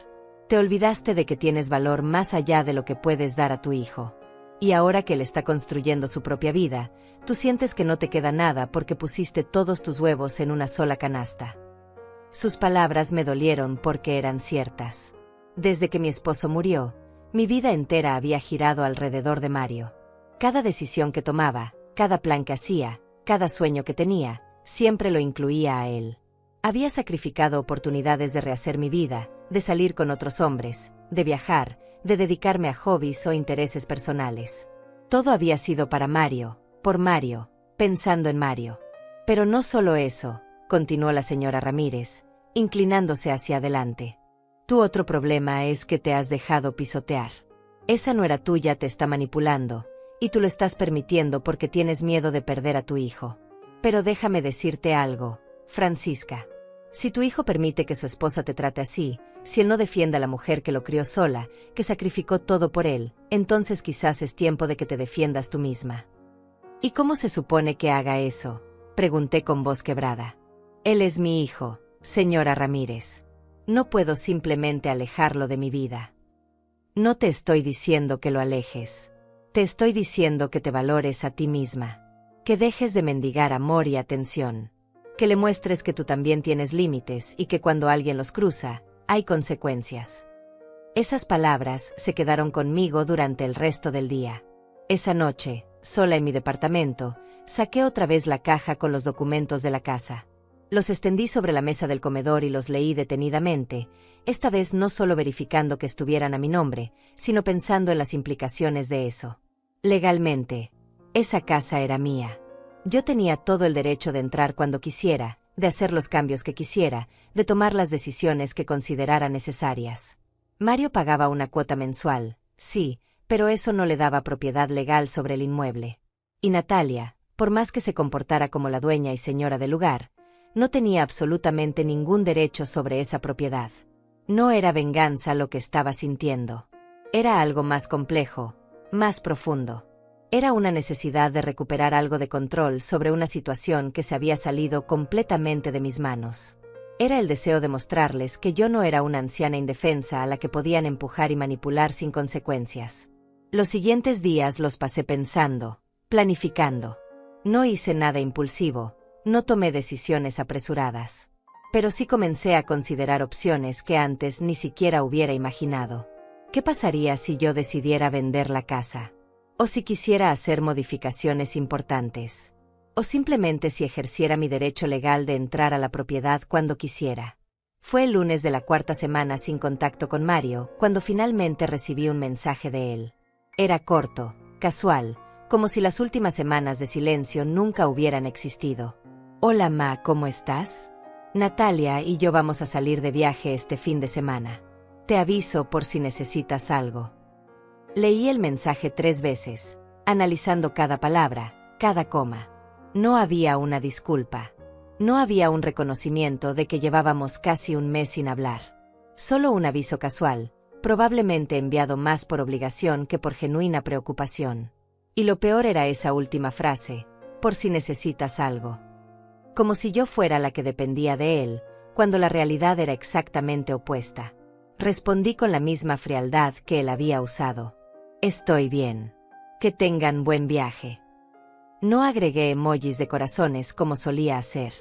Te olvidaste de que tienes valor más allá de lo que puedes dar a tu hijo. Y ahora que él está construyendo su propia vida, tú sientes que no te queda nada porque pusiste todos tus huevos en una sola canasta». Sus palabras me dolieron porque eran ciertas. Desde que mi esposo murió, mi vida entera había girado alrededor de Mario. Cada decisión que tomaba, cada plan que hacía, cada sueño que tenía, siempre lo incluía a él. Había sacrificado oportunidades de rehacer mi vida, de salir con otros hombres, de viajar, de dedicarme a hobbies o intereses personales. Todo había sido para Mario, por Mario, pensando en Mario. Pero no solo eso, continuó la señora Ramírez, inclinándose hacia adelante. Tu otro problema es que te has dejado pisotear. Esa nuera tuya te está manipulando, y tú lo estás permitiendo porque tienes miedo de perder a tu hijo. Pero déjame decirte algo, Francisca. Si tu hijo permite que su esposa te trate así, si él no defiende a la mujer que lo crió sola, que sacrificó todo por él, entonces quizás es tiempo de que te defiendas tú misma. ¿Y cómo se supone que haga eso?, pregunté con voz quebrada. Él es mi hijo, señora Ramírez. No puedo simplemente alejarlo de mi vida. No te estoy diciendo que lo alejes. Te estoy diciendo que te valores a ti misma. Que dejes de mendigar amor y atención. Que le muestres que tú también tienes límites y que cuando alguien los cruza, hay consecuencias. Esas palabras se quedaron conmigo durante el resto del día. Esa noche, sola en mi departamento, saqué otra vez la caja con los documentos de la casa. Los extendí sobre la mesa del comedor y los leí detenidamente, esta vez no solo verificando que estuvieran a mi nombre, sino pensando en las implicaciones de eso. Legalmente, esa casa era mía. Yo tenía todo el derecho de entrar cuando quisiera, de hacer los cambios que quisiera, de tomar las decisiones que considerara necesarias. Mario pagaba una cuota mensual, sí, pero eso no le daba propiedad legal sobre el inmueble. Y Natalia, por más que se comportara como la dueña y señora del lugar, no tenía absolutamente ningún derecho sobre esa propiedad. No era venganza lo que estaba sintiendo. Era algo más complejo, más profundo. Era una necesidad de recuperar algo de control sobre una situación que se había salido completamente de mis manos. Era el deseo de mostrarles que yo no era una anciana indefensa a la que podían empujar y manipular sin consecuencias. Los siguientes días los pasé pensando, planificando. No hice nada impulsivo, no tomé decisiones apresuradas. Pero sí comencé a considerar opciones que antes ni siquiera hubiera imaginado. ¿Qué pasaría si yo decidiera vender la casa? ¿O si quisiera hacer modificaciones importantes? ¿O simplemente si ejerciera mi derecho legal de entrar a la propiedad cuando quisiera? Fue el lunes de la cuarta semana sin contacto con Mario, cuando finalmente recibí un mensaje de él. Era corto, casual, como si las últimas semanas de silencio nunca hubieran existido. Hola Ma, ¿cómo estás? Natalia y yo vamos a salir de viaje este fin de semana. Te aviso por si necesitas algo. Leí el mensaje 3 veces, analizando cada palabra, cada coma. No había una disculpa. No había un reconocimiento de que llevábamos casi un mes sin hablar. Solo un aviso casual, probablemente enviado más por obligación que por genuina preocupación. Y lo peor era esa última frase, por si necesitas algo. Como si yo fuera la que dependía de él, cuando la realidad era exactamente opuesta. Respondí con la misma frialdad que él había usado. Estoy bien. Que tengan buen viaje. No agregué emojis de corazones como solía hacer.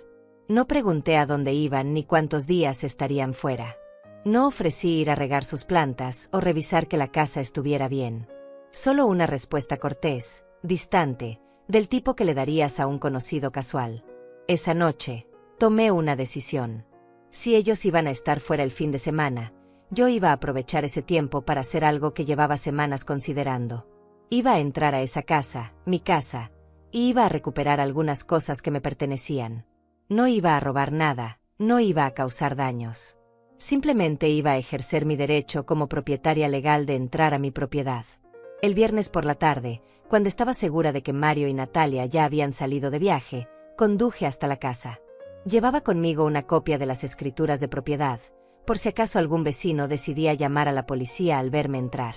No pregunté a dónde iban ni cuántos días estarían fuera. No ofrecí ir a regar sus plantas o revisar que la casa estuviera bien. Solo una respuesta cortés, distante, del tipo que le darías a un conocido casual. Esa noche, tomé una decisión. Si ellos iban a estar fuera el fin de semana, yo iba a aprovechar ese tiempo para hacer algo que llevaba semanas considerando. Iba a entrar a esa casa, mi casa, y iba a recuperar algunas cosas que me pertenecían. No iba a robar nada, no iba a causar daños. Simplemente iba a ejercer mi derecho como propietaria legal de entrar a mi propiedad. El viernes por la tarde, cuando estaba segura de que Mario y Natalia ya habían salido de viaje, conduje hasta la casa. Llevaba conmigo una copia de las escrituras de propiedad, por si acaso algún vecino decidía llamar a la policía al verme entrar.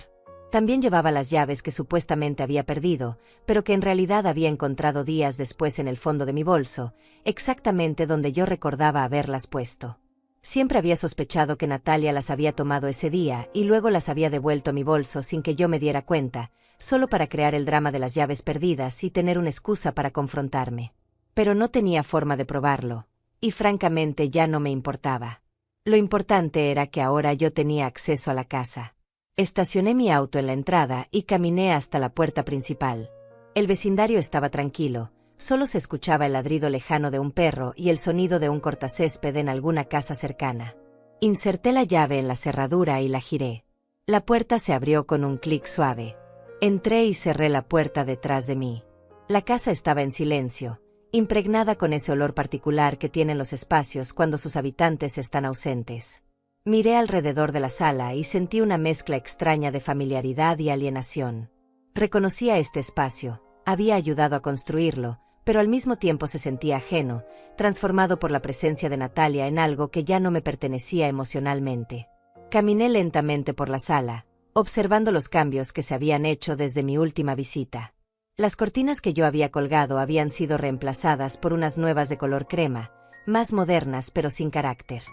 También llevaba las llaves que supuestamente había perdido, pero que en realidad había encontrado días después en el fondo de mi bolso, exactamente donde yo recordaba haberlas puesto. Siempre había sospechado que Natalia las había tomado ese día y luego las había devuelto a mi bolso sin que yo me diera cuenta, solo para crear el drama de las llaves perdidas y tener una excusa para confrontarme. Pero no tenía forma de probarlo, y francamente ya no me importaba. Lo importante era que ahora yo tenía acceso a la casa. Estacioné mi auto en la entrada y caminé hasta la puerta principal. El vecindario estaba tranquilo, solo se escuchaba el ladrido lejano de un perro y el sonido de un cortacésped en alguna casa cercana. Inserté la llave en la cerradura y la giré. La puerta se abrió con un clic suave. Entré y cerré la puerta detrás de mí. La casa estaba en silencio, impregnada con ese olor particular que tienen los espacios cuando sus habitantes están ausentes. Miré alrededor de la sala y sentí una mezcla extraña de familiaridad y alienación. Reconocía este espacio, había ayudado a construirlo, pero al mismo tiempo se sentía ajeno, transformado por la presencia de Natalia en algo que ya no me pertenecía emocionalmente. Caminé lentamente por la sala, observando los cambios que se habían hecho desde mi última visita. Las cortinas que yo había colgado habían sido reemplazadas por unas nuevas de color crema, más modernas pero sin carácter.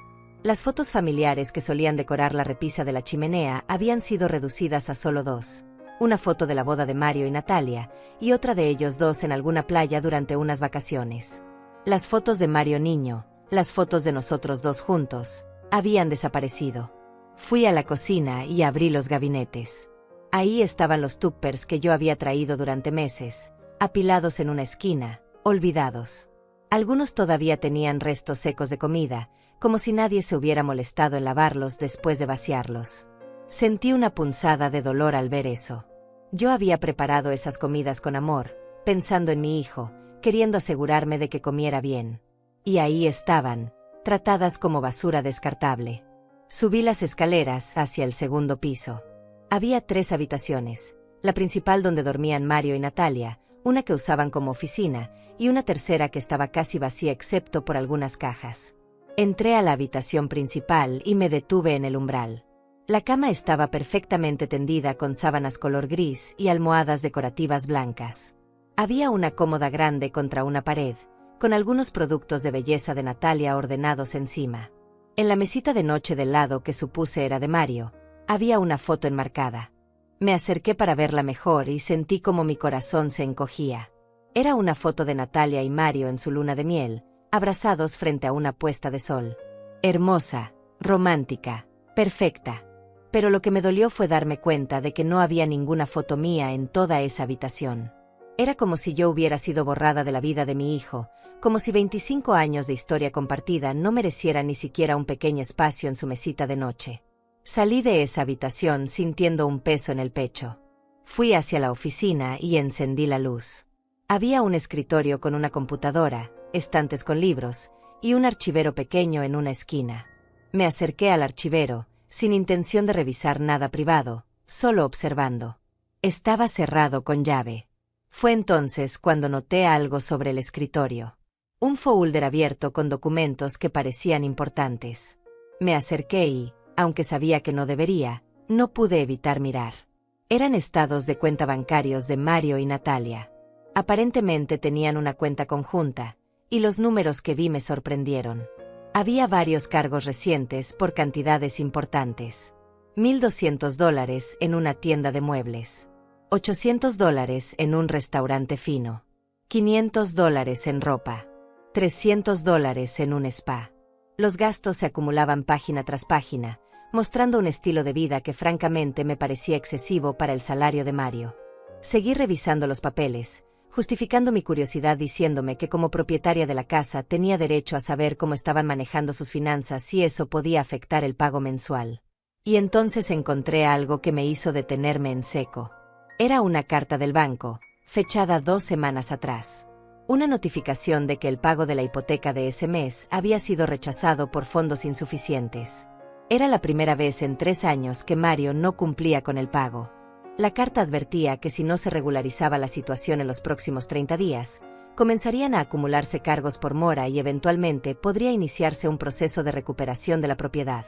Las fotos familiares que solían decorar la repisa de la chimenea habían sido reducidas a solo 2. Una foto de la boda de Mario y Natalia, y otra de ellos dos en alguna playa durante unas vacaciones. Las fotos de Mario niño, las fotos de nosotros dos juntos, habían desaparecido. Fui a la cocina y abrí los gabinetes. Ahí estaban los tuppers que yo había traído durante meses, apilados en una esquina, olvidados. Algunos todavía tenían restos secos de comida, como si nadie se hubiera molestado en lavarlos después de vaciarlos. Sentí una punzada de dolor al ver eso. Yo había preparado esas comidas con amor, pensando en mi hijo, queriendo asegurarme de que comiera bien. Y ahí estaban, tratadas como basura descartable. Subí las escaleras hacia el segundo piso. Había 3 habitaciones, la principal donde dormían Mario y Natalia, una que usaban como oficina, y una tercera que estaba casi vacía excepto por algunas cajas. Entré a la habitación principal y me detuve en el umbral. La cama estaba perfectamente tendida con sábanas color gris y almohadas decorativas blancas. Había una cómoda grande contra una pared, con algunos productos de belleza de Natalia ordenados encima. En la mesita de noche del lado que supuse era de Mario, había una foto enmarcada. Me acerqué para verla mejor y sentí como mi corazón se encogía. Era una foto de Natalia y Mario en su luna de miel, abrazados frente a una puesta de sol. Hermosa, romántica, perfecta. Pero lo que me dolió fue darme cuenta de que no había ninguna foto mía en toda esa habitación. Era como si yo hubiera sido borrada de la vida de mi hijo, como si 25 años de historia compartida no merecieran ni siquiera un pequeño espacio en su mesita de noche. Salí de esa habitación sintiendo un peso en el pecho. Fui hacia la oficina y encendí la luz. Había un escritorio con una computadora, estantes con libros, y un archivero pequeño en una esquina. Me acerqué al archivero, sin intención de revisar nada privado, solo observando. Estaba cerrado con llave. Fue entonces cuando noté algo sobre el escritorio. Un folder abierto con documentos que parecían importantes. Me acerqué y, aunque sabía que no debería, no pude evitar mirar. Eran estados de cuenta bancarios de Mario y Natalia. Aparentemente tenían una cuenta conjunta, y los números que vi me sorprendieron. Había varios cargos recientes por cantidades importantes. $1,200 en una tienda de muebles. $800 en un restaurante fino. $500 en ropa. $300 en un spa. Los gastos se acumulaban página tras página, mostrando un estilo de vida que francamente me parecía excesivo para el salario de Mario. Seguí revisando los papeles, justificando mi curiosidad diciéndome que como propietaria de la casa tenía derecho a saber cómo estaban manejando sus finanzas si eso podía afectar el pago mensual. Y entonces encontré algo que me hizo detenerme en seco. Era una carta del banco, fechada 2 semanas atrás. Una notificación de que el pago de la hipoteca de ese mes había sido rechazado por fondos insuficientes. Era la primera vez en 3 años que Mario no cumplía con el pago. La carta advertía que si no se regularizaba la situación en los próximos 30 días, comenzarían a acumularse cargos por mora y eventualmente podría iniciarse un proceso de recuperación de la propiedad.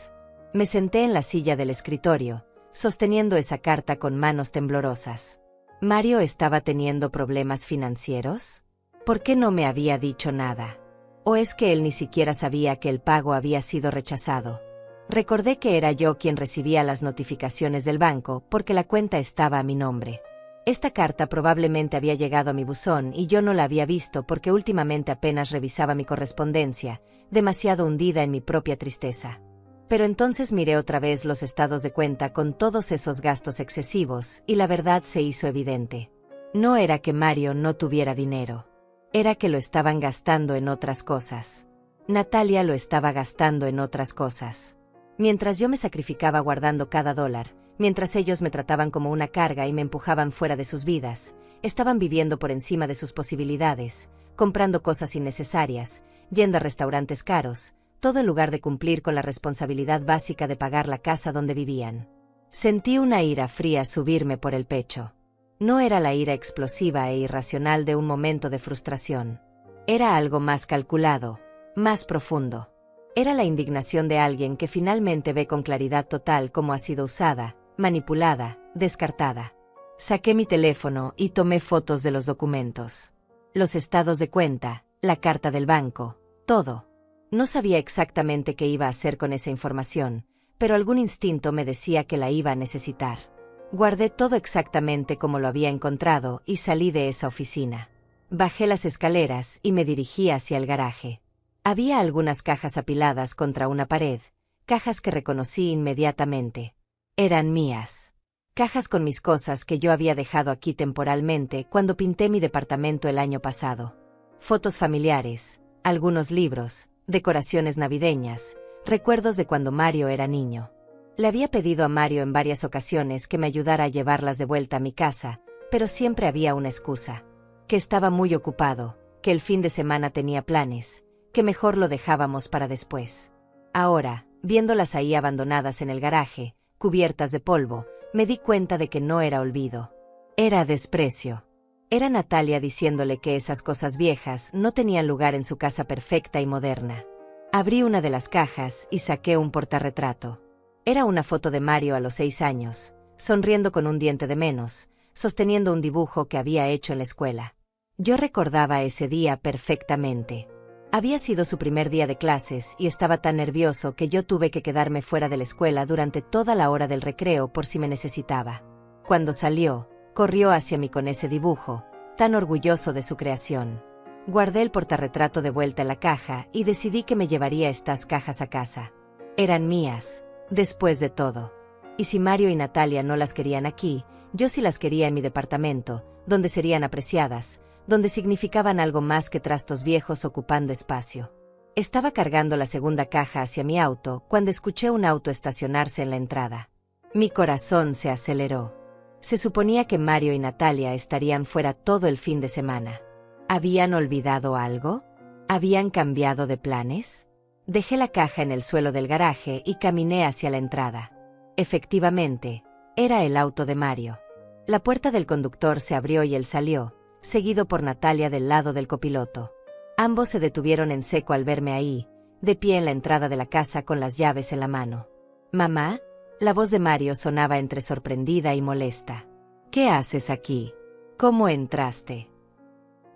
Me senté en la silla del escritorio, sosteniendo esa carta con manos temblorosas. ¿Mario estaba teniendo problemas financieros? ¿Por qué no me había dicho nada? ¿O es que él ni siquiera sabía que el pago había sido rechazado? Recordé que era yo quien recibía las notificaciones del banco porque la cuenta estaba a mi nombre. Esta carta probablemente había llegado a mi buzón y yo no la había visto porque últimamente apenas revisaba mi correspondencia, demasiado hundida en mi propia tristeza. Pero entonces miré otra vez los estados de cuenta con todos esos gastos excesivos y la verdad se hizo evidente. No era que Mario no tuviera dinero. Era que lo estaban gastando en otras cosas. Natalia lo estaba gastando en otras cosas. Mientras yo me sacrificaba guardando cada dólar, mientras ellos me trataban como una carga y me empujaban fuera de sus vidas, estaban viviendo por encima de sus posibilidades, comprando cosas innecesarias, yendo a restaurantes caros, todo en lugar de cumplir con la responsabilidad básica de pagar la casa donde vivían. Sentí una ira fría subirme por el pecho. No era la ira explosiva e irracional de un momento de frustración. Era algo más calculado, más profundo. Era la indignación de alguien que finalmente ve con claridad total cómo ha sido usada, manipulada, descartada. Saqué mi teléfono y tomé fotos de los documentos. Los estados de cuenta, la carta del banco, todo. No sabía exactamente qué iba a hacer con esa información, pero algún instinto me decía que la iba a necesitar. Guardé todo exactamente como lo había encontrado y salí de esa oficina. Bajé las escaleras y me dirigí hacia el garaje. Había algunas cajas apiladas contra una pared, cajas que reconocí inmediatamente. Eran mías. Cajas con mis cosas que yo había dejado aquí temporalmente cuando pinté mi departamento el año pasado. Fotos familiares, algunos libros, decoraciones navideñas, recuerdos de cuando Mario era niño. Le había pedido a Mario en varias ocasiones que me ayudara a llevarlas de vuelta a mi casa, pero siempre había una excusa. Que estaba muy ocupado, que el fin de semana tenía planes, que mejor lo dejábamos para después. Ahora, viéndolas ahí abandonadas en el garaje, cubiertas de polvo, me di cuenta de que no era olvido. Era desprecio. Era Natalia diciéndole que esas cosas viejas no tenían lugar en su casa perfecta y moderna. Abrí una de las cajas y saqué un portarretrato. Era una foto de Mario a los 6 años, sonriendo con un diente de menos, sosteniendo un dibujo que había hecho en la escuela. Yo recordaba ese día perfectamente. Había sido su primer día de clases y estaba tan nervioso que yo tuve que quedarme fuera de la escuela durante toda la hora del recreo por si me necesitaba. Cuando salió, corrió hacia mí con ese dibujo, tan orgulloso de su creación. Guardé el portarretrato de vuelta en la caja y decidí que me llevaría estas cajas a casa. Eran mías, después de todo. Y si Mario y Natalia no las querían aquí, yo sí las quería en mi departamento, donde serían apreciadas, donde significaban algo más que trastos viejos ocupando espacio. Estaba cargando la segunda caja hacia mi auto cuando escuché un auto estacionarse en la entrada. Mi corazón se aceleró. Se suponía que Mario y Natalia estarían fuera todo el fin de semana. ¿Habían olvidado algo? ¿Habían cambiado de planes? Dejé la caja en el suelo del garaje y caminé hacia la entrada. Efectivamente, era el auto de Mario. La puerta del conductor se abrió y él salió, seguido por Natalia del lado del copiloto. Ambos se detuvieron en seco al verme ahí, de pie en la entrada de la casa con las llaves en la mano. «¿Mamá?». La voz de Mario sonaba entre sorprendida y molesta. «¿Qué haces aquí? ¿Cómo entraste?».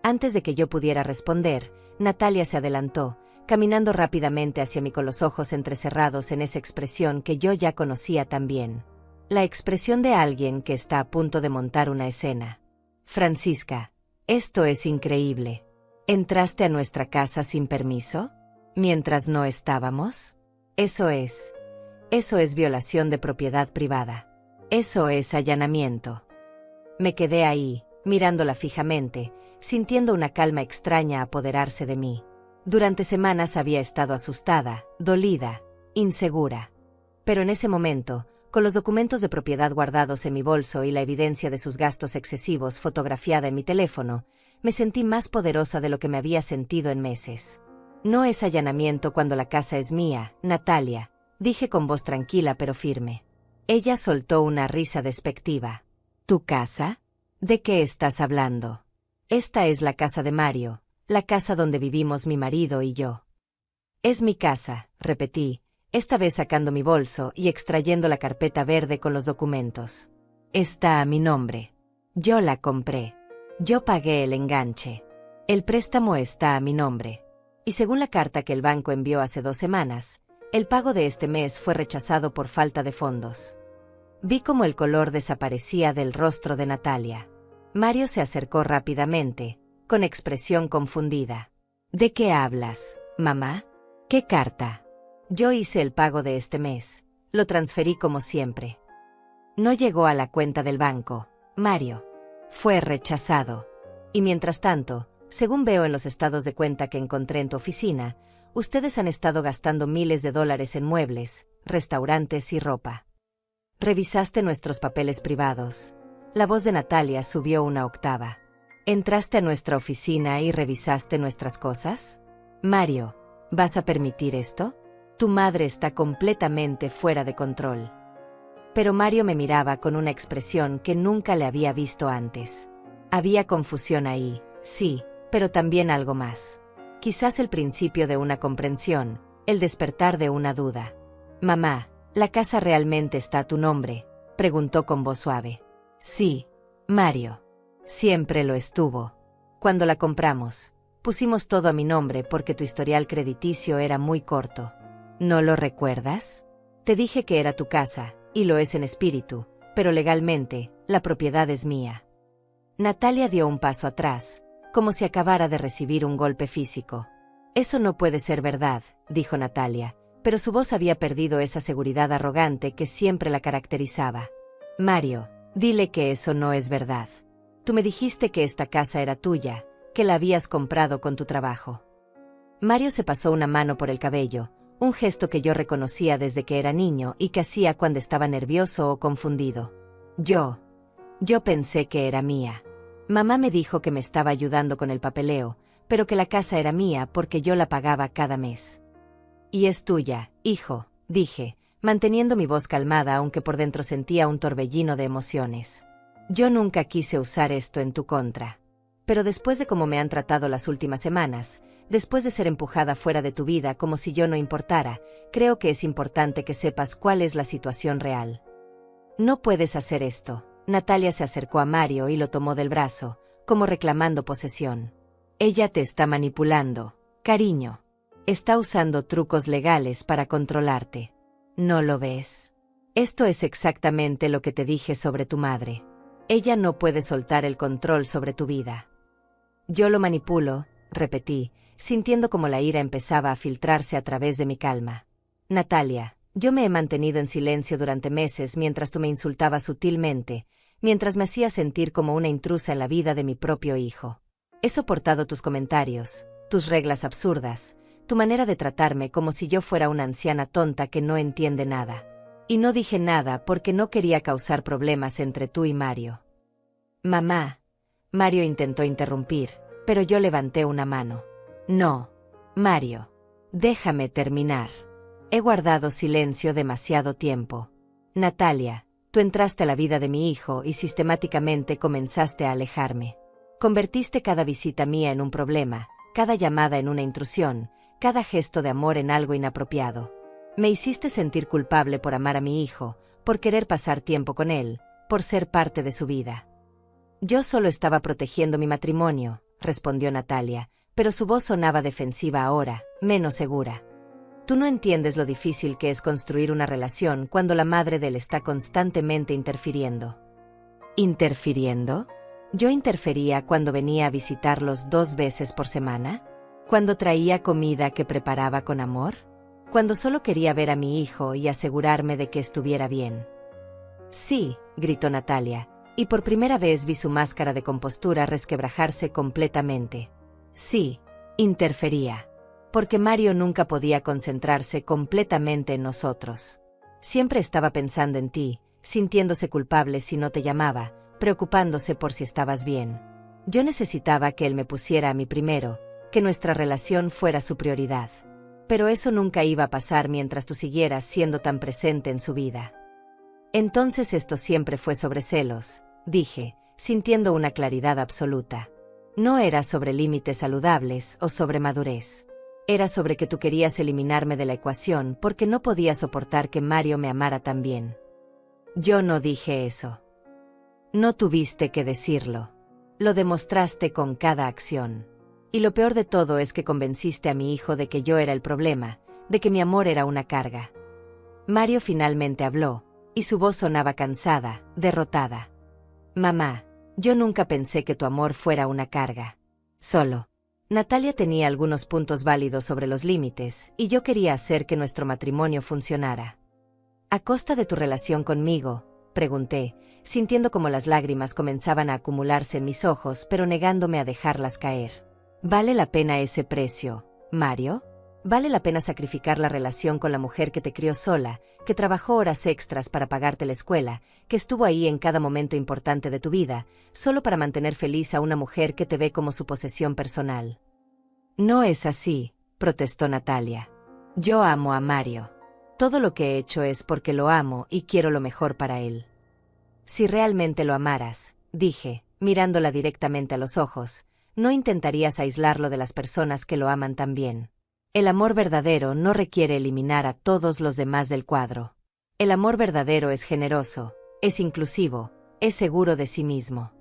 Antes de que yo pudiera responder, Natalia se adelantó, caminando rápidamente hacia mí con los ojos entrecerrados en esa expresión que yo ya conocía tan bien. La expresión de alguien que está a punto de montar una escena. «Francisca, esto es increíble. ¿Entraste a nuestra casa sin permiso? ¿Mientras no estábamos? Eso es violación de propiedad privada. Eso es allanamiento». Me quedé ahí, mirándola fijamente, sintiendo una calma extraña apoderarse de mí. Durante semanas había estado asustada, dolida, insegura. Pero en ese momento, con los documentos de propiedad guardados en mi bolso y la evidencia de sus gastos excesivos fotografiada en mi teléfono, me sentí más poderosa de lo que me había sentido en meses. «No es allanamiento cuando la casa es mía, Natalia», dije con voz tranquila pero firme. Ella soltó una risa despectiva. «¿Tu casa? ¿De qué estás hablando? Esta es la casa de Mario, la casa donde vivimos mi marido y yo». «Es mi casa», repetí, esta vez sacando mi bolso y extrayendo la carpeta verde con los documentos. «Está a mi nombre. Yo la compré. Yo pagué el enganche. El préstamo está a mi nombre. Y según la carta que el banco envió hace 2 semanas, el pago de este mes fue rechazado por falta de fondos». Vi cómo el color desaparecía del rostro de Natalia. Mario se acercó rápidamente, con expresión confundida. «¿De qué hablas, mamá? ¿Qué carta?». «Yo hice el pago de este mes. Lo transferí como siempre». «No llegó a la cuenta del banco, Mario. Fue rechazado. Y mientras tanto, según veo en los estados de cuenta que encontré en tu oficina, ustedes han estado gastando miles de dólares en muebles, restaurantes y ropa». «¿Revisaste nuestros papeles privados?». La voz de Natalia subió una octava. «¿Entraste a nuestra oficina y revisaste nuestras cosas? Mario, ¿vas a permitir esto? Tu madre está completamente fuera de control». Pero Mario me miraba con una expresión que nunca le había visto antes. Había confusión ahí, sí, pero también algo más. Quizás el principio de una comprensión, el despertar de una duda. «Mamá, ¿la casa realmente está a tu nombre?», preguntó con voz suave. «Sí, Mario. Siempre lo estuvo. Cuando la compramos, pusimos todo a mi nombre porque tu historial crediticio era muy corto. ¿No lo recuerdas? Te dije que era tu casa, y lo es en espíritu, pero legalmente, la propiedad es mía». Natalia dio un paso atrás, como si acabara de recibir un golpe físico. «Eso no puede ser verdad», dijo Natalia, pero su voz había perdido esa seguridad arrogante que siempre la caracterizaba. «Mario, dile que eso no es verdad. Tú me dijiste que esta casa era tuya, que la habías comprado con tu trabajo». Mario se pasó una mano por el cabello, un gesto que yo reconocía desde que era niño y que hacía cuando estaba nervioso o confundido. Yo pensé que era mía. Mamá me dijo que me estaba ayudando con el papeleo, pero que la casa era mía porque yo la pagaba cada mes». «Y es tuya, hijo», dije, manteniendo mi voz calmada aunque por dentro sentía un torbellino de emociones. «Yo nunca quise usar esto en tu contra. Pero después de cómo me han tratado las últimas semanas, después de ser empujada fuera de tu vida como si yo no importara, creo que es importante que sepas cuál es la situación real. No puedes hacer esto». Natalia se acercó a Mario y lo tomó del brazo, como reclamando posesión. Ella te está manipulando, cariño. Está usando trucos legales para controlarte. ¿No lo ves? Esto es exactamente lo que te dije sobre tu madre. Ella no puede soltar el control sobre tu vida. Yo lo manipulo, repetí, sintiendo como la ira empezaba a filtrarse a través de mi calma. Natalia, yo me he mantenido en silencio durante meses mientras tú me insultabas sutilmente, mientras me hacías sentir como una intrusa en la vida de mi propio hijo. He soportado tus comentarios, tus reglas absurdas, tu manera de tratarme como si yo fuera una anciana tonta que no entiende nada. Y no dije nada porque no quería causar problemas entre tú y Mario. Mamá. Mario intentó interrumpir, pero yo levanté una mano. No, Mario. Déjame terminar. He guardado silencio demasiado tiempo. Natalia, tú entraste a la vida de mi hijo y sistemáticamente comenzaste a alejarme. Convertiste cada visita mía en un problema, cada llamada en una intrusión, cada gesto de amor en algo inapropiado. Me hiciste sentir culpable por amar a mi hijo, por querer pasar tiempo con él, por ser parte de su vida. Yo solo estaba protegiendo mi matrimonio, respondió Natalia, pero su voz sonaba defensiva ahora, menos segura. Tú no entiendes lo difícil que es construir una relación cuando la madre de él está constantemente interfiriendo. ¿Interfiriendo? ¿Yo interfería cuando venía a visitarlos 2 veces por semana? ¿Cuando traía comida que preparaba con amor? ¿Cuando solo quería ver a mi hijo y asegurarme de que estuviera bien? Sí, gritó Natalia, y por primera vez vi su máscara de compostura resquebrajarse completamente. Sí, interfería. Porque Mario nunca podía concentrarse completamente en nosotros. Siempre estaba pensando en ti, sintiéndose culpable si no te llamaba, preocupándose por si estabas bien. Yo necesitaba que él me pusiera a mí primero, que nuestra relación fuera su prioridad. Pero eso nunca iba a pasar mientras tú siguieras siendo tan presente en su vida. Entonces esto siempre fue sobre celos, dije, sintiendo una claridad absoluta. No era sobre límites saludables o sobre madurez. Era sobre que tú querías eliminarme de la ecuación porque no podías soportar que Mario me amara tan bien. Yo no dije eso. No tuviste que decirlo. Lo demostraste con cada acción. Y lo peor de todo es que convenciste a mi hijo de que yo era el problema, de que mi amor era una carga. Mario finalmente habló, y su voz sonaba cansada, derrotada. Mamá, yo nunca pensé que tu amor fuera una carga. Solo. Natalia tenía algunos puntos válidos sobre los límites, y yo quería hacer que nuestro matrimonio funcionara. ¿A costa de tu relación conmigo?, pregunté, sintiendo como las lágrimas comenzaban a acumularse en mis ojos, pero negándome a dejarlas caer. ¿Vale la pena ese precio, Mario? ¿Vale la pena sacrificar la relación con la mujer que te crió sola, que trabajó horas extras para pagarte la escuela, que estuvo ahí en cada momento importante de tu vida, solo para mantener feliz a una mujer que te ve como su posesión personal? No es así, protestó Natalia. Yo amo a Mario. Todo lo que he hecho es porque lo amo y quiero lo mejor para él. Si realmente lo amaras, dije, mirándola directamente a los ojos, no intentarías aislarlo de las personas que lo aman también. El amor verdadero no requiere eliminar a todos los demás del cuadro. El amor verdadero es generoso, es inclusivo, es seguro de sí mismo.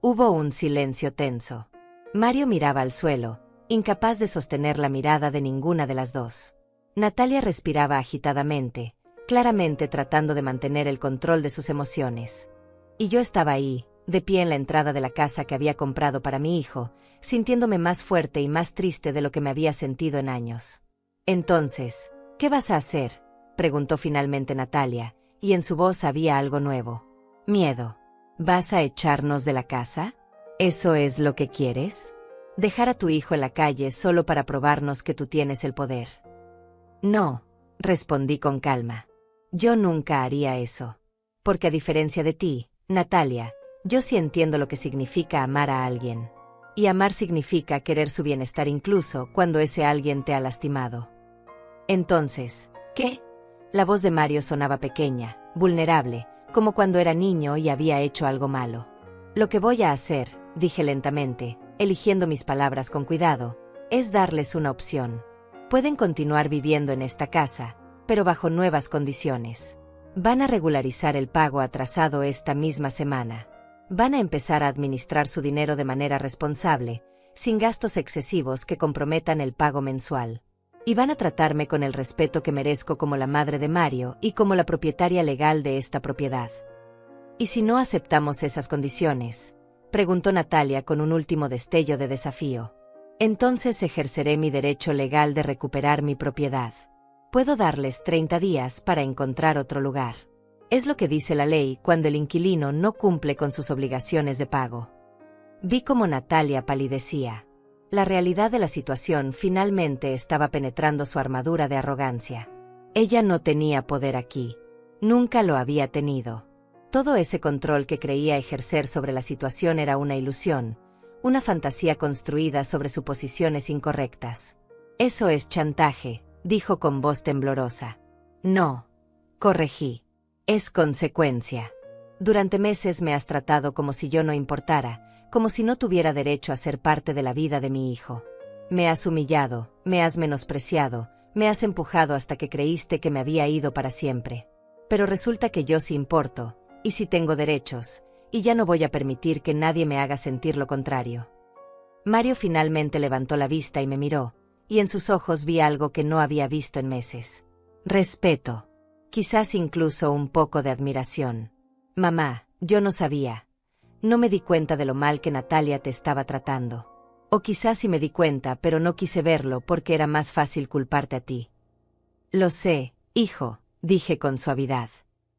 Hubo un silencio tenso. Mario miraba al suelo, incapaz de sostener la mirada de ninguna de las dos. Natalia respiraba agitadamente, claramente tratando de mantener el control de sus emociones. Y yo estaba ahí, de pie en la entrada de la casa que había comprado para mi hijo, sintiéndome más fuerte y más triste de lo que me había sentido en años. Entonces, ¿qué vas a hacer?, preguntó finalmente Natalia, y en su voz había algo nuevo. Miedo. ¿Vas a echarnos de la casa? ¿Eso es lo que quieres? ¿Dejar a tu hijo en la calle solo para probarnos que tú tienes el poder? No, respondí con calma. Yo nunca haría eso. Porque a diferencia de ti, Natalia, yo sí entiendo lo que significa amar a alguien. Y amar significa querer su bienestar incluso cuando ese alguien te ha lastimado. Entonces, ¿qué? La voz de Mario sonaba pequeña, vulnerable, como cuando era niño y había hecho algo malo. Lo que voy a hacer, dije lentamente, eligiendo mis palabras con cuidado, es darles una opción. Pueden continuar viviendo en esta casa, pero bajo nuevas condiciones. Van a regularizar el pago atrasado esta misma semana. Van a empezar a administrar su dinero de manera responsable, sin gastos excesivos que comprometan el pago mensual. Y van a tratarme con el respeto que merezco como la madre de Mario y como la propietaria legal de esta propiedad. ¿Y si no aceptamos esas condiciones?, preguntó Natalia con un último destello de desafío. Entonces ejerceré mi derecho legal de recuperar mi propiedad. Puedo darles 30 días para encontrar otro lugar. Es lo que dice la ley cuando el inquilino no cumple con sus obligaciones de pago. Vi cómo Natalia palidecía. La realidad de la situación finalmente estaba penetrando su armadura de arrogancia. Ella no tenía poder aquí. Nunca lo había tenido. Todo ese control que creía ejercer sobre la situación era una ilusión, una fantasía construida sobre suposiciones incorrectas. Eso es chantaje, dijo con voz temblorosa. No, corregí. Es consecuencia. Durante meses me has tratado como si yo no importara, como si no tuviera derecho a ser parte de la vida de mi hijo. Me has humillado, me has menospreciado, me has empujado hasta que creíste que me había ido para siempre. Pero resulta que yo sí importo, y sí tengo derechos, y ya no voy a permitir que nadie me haga sentir lo contrario. Mario finalmente levantó la vista y me miró, y en sus ojos vi algo que no había visto en meses. Respeto. Quizás incluso un poco de admiración. Mamá, yo no sabía. No me di cuenta de lo mal que Natalia te estaba tratando. O quizás sí me di cuenta, pero no quise verlo porque era más fácil culparte a ti. Lo sé, hijo, dije con suavidad.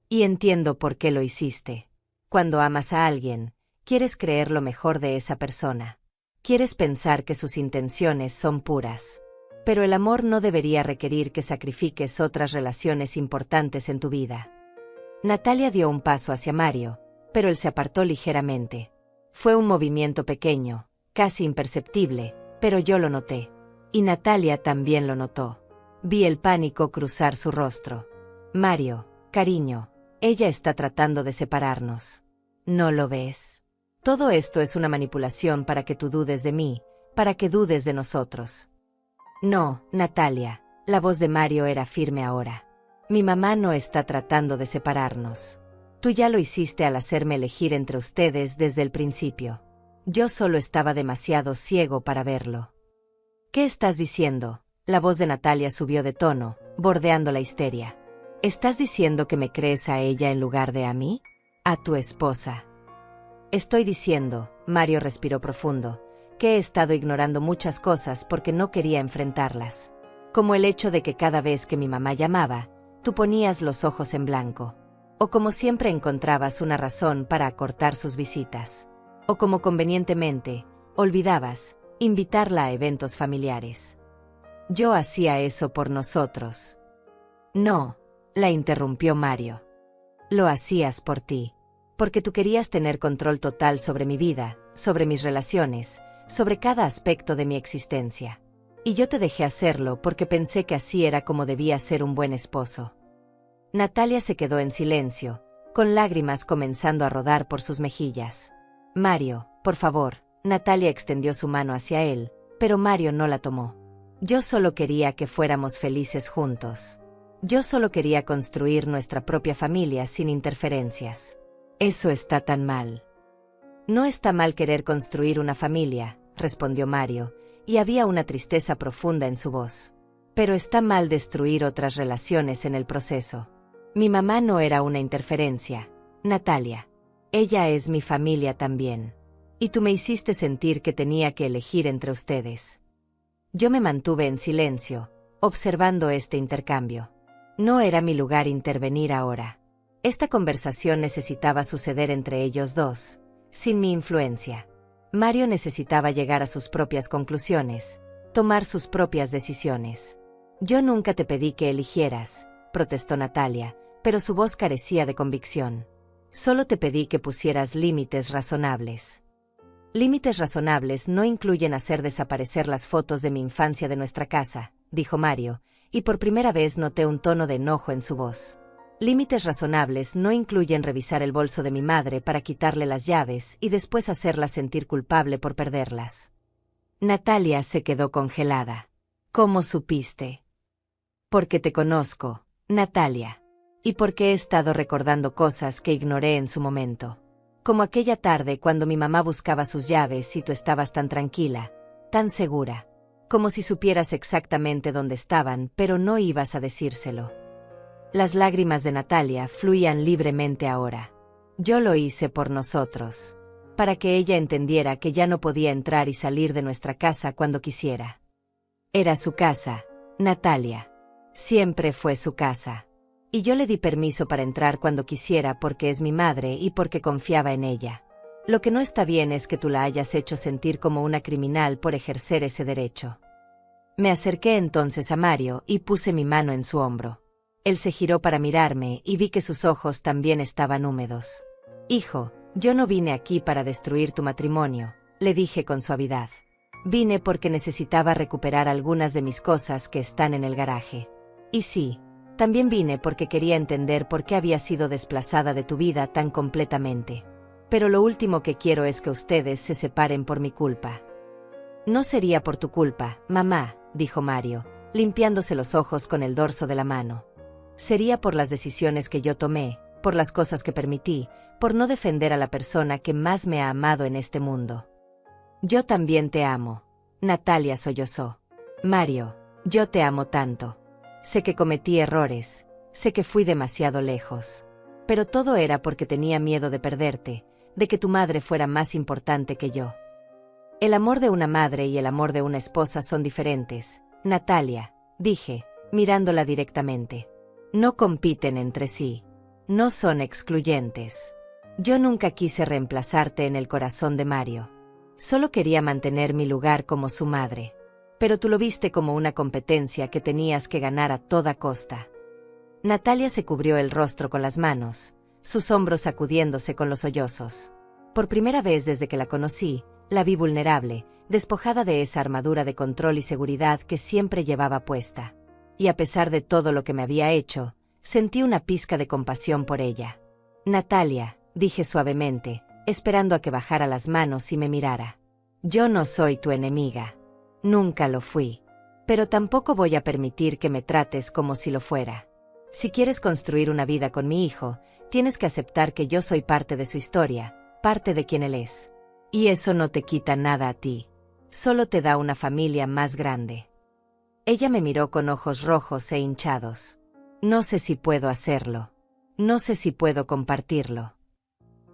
Y entiendo por qué lo hiciste. Cuando amas a alguien, quieres creer lo mejor de esa persona. Quieres pensar que sus intenciones son puras. Pero el amor no debería requerir que sacrifiques otras relaciones importantes en tu vida. Natalia dio un paso hacia Mario, pero él se apartó ligeramente. Fue un movimiento pequeño, casi imperceptible, pero yo lo noté. Y Natalia también lo notó. Vi el pánico cruzar su rostro. Mario, cariño, ella está tratando de separarnos. ¿No lo ves? Todo esto es una manipulación para que tú dudes de mí, para que dudes de nosotros. No, Natalia, la voz de Mario era firme ahora. Mi mamá no está tratando de separarnos. Tú ya lo hiciste al hacerme elegir entre ustedes desde el principio. Yo solo estaba demasiado ciego para verlo. ¿Qué estás diciendo? La voz de Natalia subió de tono, bordeando la histeria. ¿Estás diciendo que me crees a ella en lugar de a mí? A tu esposa. Estoy diciendo, Mario respiró profundo, que he estado ignorando muchas cosas porque no quería enfrentarlas. Como el hecho de que cada vez que mi mamá llamaba, tú ponías los ojos en blanco. O como siempre encontrabas una razón para acortar sus visitas. O como convenientemente, olvidabas invitarla a eventos familiares. Yo hacía eso por nosotros. No, la interrumpió Mario. Lo hacías por ti. Porque tú querías tener control total sobre mi vida, sobre mis relaciones, sobre cada aspecto de mi existencia. Y yo te dejé hacerlo porque pensé que así era como debía ser un buen esposo. Natalia se quedó en silencio, con lágrimas comenzando a rodar por sus mejillas. Mario, por favor. Natalia extendió su mano hacia él, pero Mario no la tomó. Yo solo quería que fuéramos felices juntos. Yo solo quería construir nuestra propia familia sin interferencias. Eso está tan mal. No está mal querer construir una familia, respondió Mario, y había una tristeza profunda en su voz. Pero está mal destruir otras relaciones en el proceso. Mi mamá no era una interferencia, Natalia. Ella es mi familia también. Y tú me hiciste sentir que tenía que elegir entre ustedes. Yo me mantuve en silencio, observando este intercambio. No era mi lugar intervenir ahora. Esta conversación necesitaba suceder entre ellos dos, sin mi influencia. Mario necesitaba llegar a sus propias conclusiones, tomar sus propias decisiones. Yo nunca te pedí que eligieras, protestó Natalia, pero su voz carecía de convicción. Solo te pedí que pusieras límites razonables. Límites razonables no incluyen hacer desaparecer las fotos de mi infancia de nuestra casa, dijo Mario, y por primera vez noté un tono de enojo en su voz. Límites razonables no incluyen revisar el bolso de mi madre para quitarle las llaves y después hacerla sentir culpable por perderlas. Natalia se quedó congelada. ¿Cómo supiste? Porque te conozco, Natalia. Y porque he estado recordando cosas que ignoré en su momento. Como aquella tarde cuando mi mamá buscaba sus llaves y tú estabas tan tranquila, tan segura, como si supieras exactamente dónde estaban, pero no ibas a decírselo. Las lágrimas de Natalia fluían libremente ahora. Yo lo hice por nosotros, para que ella entendiera que ya no podía entrar y salir de nuestra casa cuando quisiera. Era su casa, Natalia. Siempre fue su casa. Y yo le di permiso para entrar cuando quisiera porque es mi madre y porque confiaba en ella. Lo que no está bien es que tú la hayas hecho sentir como una criminal por ejercer ese derecho. Me acerqué entonces a Mario y puse mi mano en su hombro. Él se giró para mirarme y vi que sus ojos también estaban húmedos. Hijo, yo no vine aquí para destruir tu matrimonio, le dije con suavidad. Vine porque necesitaba recuperar algunas de mis cosas que están en el garaje. Y sí, también vine porque quería entender por qué había sido desplazada de tu vida tan completamente. Pero lo último que quiero es que ustedes se separen por mi culpa. No sería por tu culpa, mamá, dijo Mario, limpiándose los ojos con el dorso de la mano. Sería por las decisiones que yo tomé, por las cosas que permití, por no defender a la persona que más me ha amado en este mundo. Yo también te amo. Natalia sollozó. Mario, yo te amo tanto. Sé que cometí errores, sé que fui demasiado lejos. Pero todo era porque tenía miedo de perderte, de que tu madre fuera más importante que yo. El amor de una madre y el amor de una esposa son diferentes, Natalia, dije, mirándola directamente. No compiten entre sí. No son excluyentes. Yo nunca quise reemplazarte en el corazón de Mario. Solo quería mantener mi lugar como su madre. Pero tú lo viste como una competencia que tenías que ganar a toda costa. Natalia se cubrió el rostro con las manos, sus hombros sacudiéndose con los sollozos. Por primera vez desde que la conocí, la vi vulnerable, despojada de esa armadura de control y seguridad que siempre llevaba puesta. Y a pesar de todo lo que me había hecho, sentí una pizca de compasión por ella. Natalia, dije suavemente, esperando a que bajara las manos y me mirara. Yo no soy tu enemiga. Nunca lo fui. Pero tampoco voy a permitir que me trates como si lo fuera. Si quieres construir una vida con mi hijo, tienes que aceptar que yo soy parte de su historia, parte de quien él es. Y eso no te quita nada a ti. Solo te da una familia más grande. Ella me miró con ojos rojos e hinchados. No sé si puedo hacerlo. No sé si puedo compartirlo.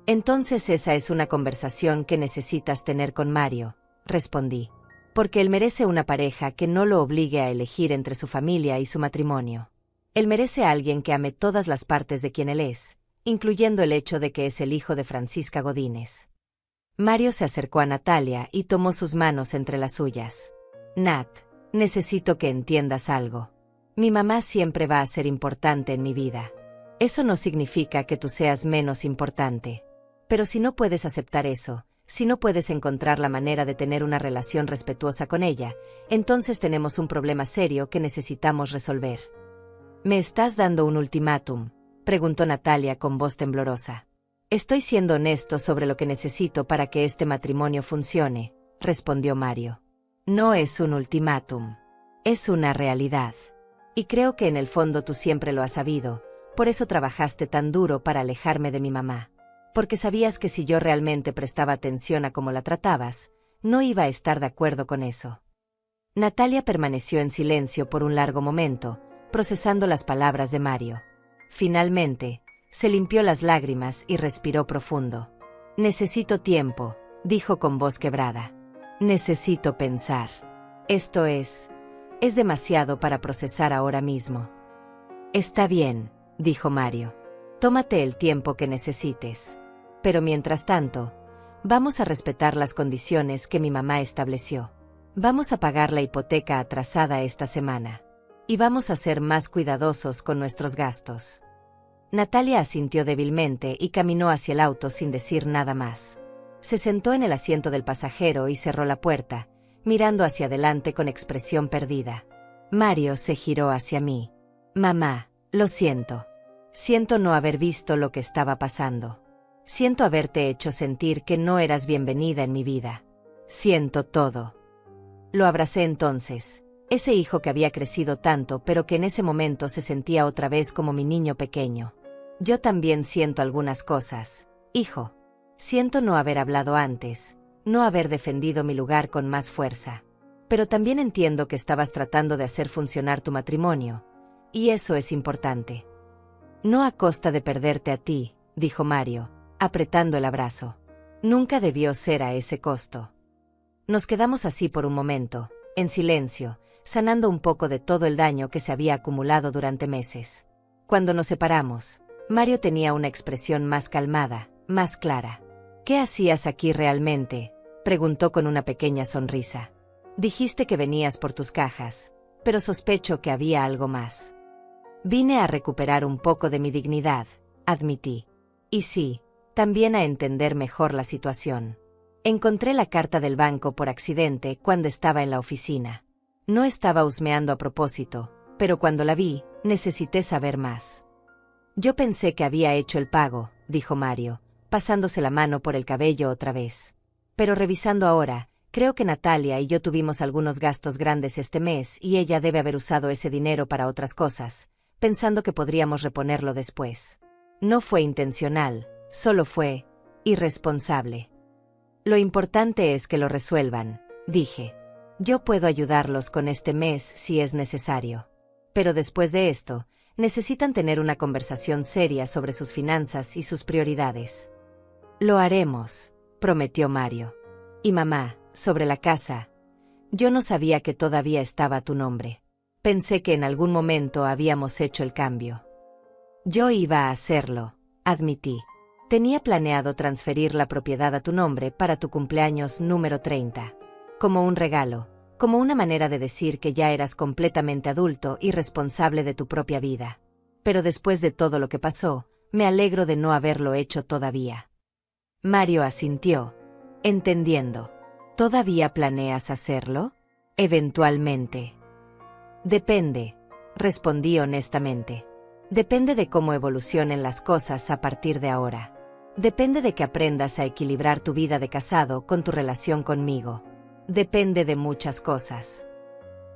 Entonces esa es una conversación que necesitas tener con Mario, respondí. Porque él merece una pareja que no lo obligue a elegir entre su familia y su matrimonio. Él merece a alguien que ame todas las partes de quien él es, incluyendo el hecho de que es el hijo de Francisca Godínez. Mario se acercó a Natalia y tomó sus manos entre las suyas. Nat, necesito que entiendas algo. Mi mamá siempre va a ser importante en mi vida. Eso no significa que tú seas menos importante. Pero si no puedes aceptar eso, si no puedes encontrar la manera de tener una relación respetuosa con ella, entonces tenemos un problema serio que necesitamos resolver. ¿Me estás dando un ultimátum?, preguntó Natalia con voz temblorosa. Estoy siendo honesto sobre lo que necesito para que este matrimonio funcione, respondió Mario. No es un ultimátum. Es una realidad. Y creo que en el fondo tú siempre lo has sabido, por eso trabajaste tan duro para alejarme de mi mamá. Porque sabías que si yo realmente prestaba atención a cómo la tratabas, no iba a estar de acuerdo con eso. Natalia permaneció en silencio por un largo momento, procesando las palabras de Mario. Finalmente, se limpió las lágrimas y respiró profundo. Necesito tiempo, dijo con voz quebrada. Necesito pensar. Esto es demasiado para procesar ahora mismo. Está bien, dijo Mario. Tómate el tiempo que necesites. Pero mientras tanto, vamos a respetar las condiciones que mi mamá estableció. Vamos a pagar la hipoteca atrasada esta semana. Y vamos a ser más cuidadosos con nuestros gastos. Natalia asintió débilmente y caminó hacia el auto sin decir nada más. Se sentó en el asiento del pasajero y cerró la puerta, mirando hacia adelante con expresión perdida. Mario se giró hacia mí. Mamá, lo siento. Siento no haber visto lo que estaba pasando. Siento haberte hecho sentir que no eras bienvenida en mi vida. Siento todo. Lo abracé entonces. Ese hijo que había crecido tanto pero que en ese momento se sentía otra vez como mi niño pequeño. Yo también siento algunas cosas, hijo. Siento no haber hablado antes, no haber defendido mi lugar con más fuerza. Pero también entiendo que estabas tratando de hacer funcionar tu matrimonio, y eso es importante. No a costa de perderte a ti, dijo Mario, apretando el abrazo. Nunca debió ser a ese costo. Nos quedamos así por un momento, en silencio, sanando un poco de todo el daño que se había acumulado durante meses. Cuando nos separamos, Mario tenía una expresión más calmada, más clara. ¿Qué hacías aquí realmente?, preguntó con una pequeña sonrisa. Dijiste que venías por tus cajas, pero sospecho que había algo más. Vine a recuperar un poco de mi dignidad, admití. Y sí, también a entender mejor la situación. Encontré la carta del banco por accidente cuando estaba en la oficina. No estaba husmeando a propósito, pero cuando la vi, necesité saber más. Yo pensé que había hecho el pago, dijo Mario, pasándose la mano por el cabello otra vez. Pero revisando ahora, creo que Natalia y yo tuvimos algunos gastos grandes este mes y ella debe haber usado ese dinero para otras cosas, pensando que podríamos reponerlo después. No fue intencional, solo fue irresponsable. Lo importante es que lo resuelvan, dije. Yo puedo ayudarlos con este mes si es necesario. Pero después de esto, necesitan tener una conversación seria sobre sus finanzas y sus prioridades. Lo haremos, prometió Mario. Y mamá, sobre la casa. Yo no sabía que todavía estaba a tu nombre. Pensé que en algún momento habíamos hecho el cambio. Yo iba a hacerlo, admití. Tenía planeado transferir la propiedad a tu nombre para tu cumpleaños número 30. Como un regalo, como una manera de decir que ya eras completamente adulto y responsable de tu propia vida. Pero después de todo lo que pasó, me alegro de no haberlo hecho todavía. Mario asintió, entendiendo. ¿Todavía planeas hacerlo? Eventualmente. Depende, respondí honestamente. Depende de cómo evolucionen las cosas a partir de ahora. Depende de que aprendas a equilibrar tu vida de casado con tu relación conmigo. Depende de muchas cosas.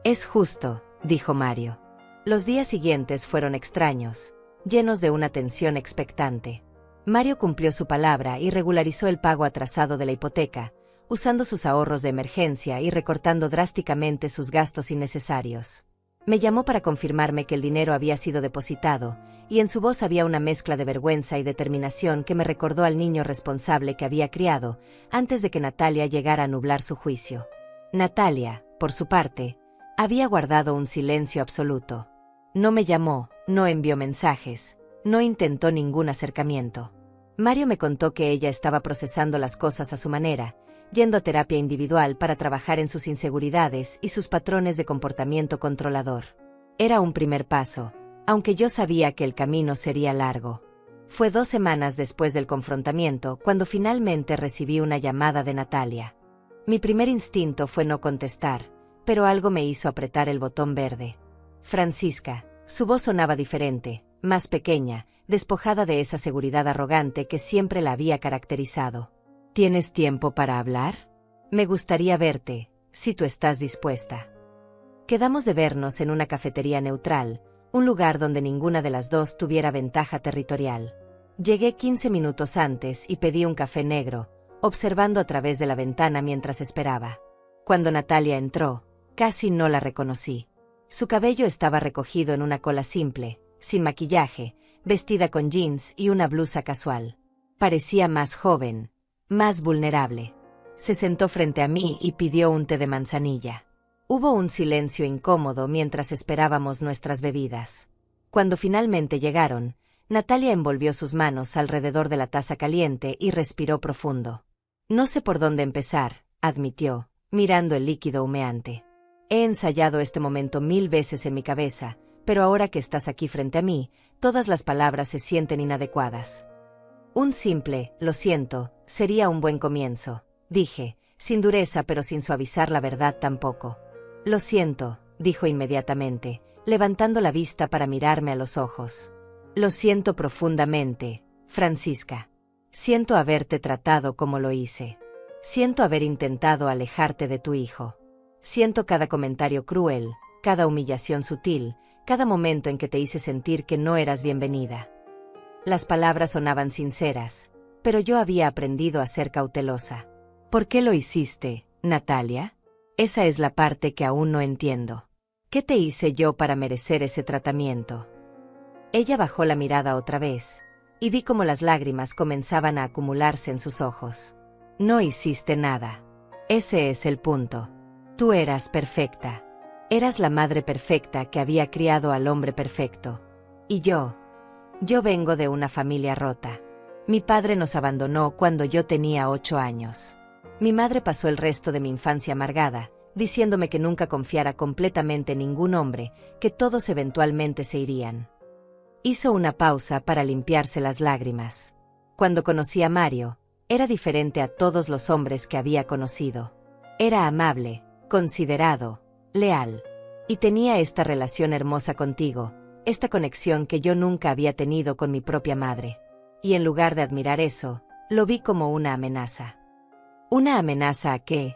Es justo, dijo Mario. Los días siguientes fueron extraños, llenos de una tensión expectante. Mario cumplió su palabra y regularizó el pago atrasado de la hipoteca, usando sus ahorros de emergencia y recortando drásticamente sus gastos innecesarios. Me llamó para confirmarme que el dinero había sido depositado, y en su voz había una mezcla de vergüenza y determinación que me recordó al niño responsable que había criado, antes de que Natalia llegara a nublar su juicio. Natalia, por su parte, había guardado un silencio absoluto. No me llamó, no envió mensajes, no intentó ningún acercamiento. Mario me contó que ella estaba procesando las cosas a su manera, yendo a terapia individual para trabajar en sus inseguridades y sus patrones de comportamiento controlador. Era un primer paso, aunque yo sabía que el camino sería largo. Fue 2 semanas después del confrontamiento cuando finalmente recibí una llamada de Natalia. Mi primer instinto fue no contestar, pero algo me hizo apretar el botón verde. Francisca, su voz sonaba diferente, más pequeña, despojada de esa seguridad arrogante que siempre la había caracterizado. ¿Tienes tiempo para hablar? Me gustaría verte, si tú estás dispuesta. Quedamos de vernos en una cafetería neutral, un lugar donde ninguna de las dos tuviera ventaja territorial. Llegué 15 minutos antes y pedí un café negro, observando a través de la ventana mientras esperaba. Cuando Natalia entró, casi no la reconocí. Su cabello estaba recogido en una cola simple, sin maquillaje, vestida con jeans y una blusa casual. Parecía más joven, más vulnerable. Se sentó frente a mí y pidió un té de manzanilla. Hubo un silencio incómodo mientras esperábamos nuestras bebidas. Cuando finalmente llegaron, Natalia envolvió sus manos alrededor de la taza caliente y respiró profundo. No sé por dónde empezar, admitió, mirando el líquido humeante. He ensayado este momento 1000 veces en mi cabeza, pero ahora que estás aquí frente a mí, todas las palabras se sienten inadecuadas. Un simple, lo siento, sería un buen comienzo, dije, sin dureza pero sin suavizar la verdad tampoco. Lo siento, dijo inmediatamente, levantando la vista para mirarme a los ojos. Lo siento profundamente, Francisca. Siento haberte tratado como lo hice. Siento haber intentado alejarte de tu hijo. Siento cada comentario cruel, cada humillación sutil, cada momento en que te hice sentir que no eras bienvenida. Las palabras sonaban sinceras, pero yo había aprendido a ser cautelosa. ¿Por qué lo hiciste, Natalia? Esa es la parte que aún no entiendo. ¿Qué te hice yo para merecer ese tratamiento? Ella bajó la mirada otra vez, y vi cómo las lágrimas comenzaban a acumularse en sus ojos. No hiciste nada. Ese es el punto. Tú eras perfecta. Eras la madre perfecta que había criado al hombre perfecto. Y yo vengo de una familia rota. Mi padre nos abandonó cuando yo tenía 8 años. Mi madre pasó el resto de mi infancia amargada, diciéndome que nunca confiara completamente en ningún hombre, que todos eventualmente se irían. Hizo una pausa para limpiarse las lágrimas. Cuando conocí a Mario, era diferente a todos los hombres que había conocido. Era amable, considerado, leal. Y tenía esta relación hermosa contigo, esta conexión que yo nunca había tenido con mi propia madre. Y en lugar de admirar eso, lo vi como una amenaza. ¿Una amenaza a qué?,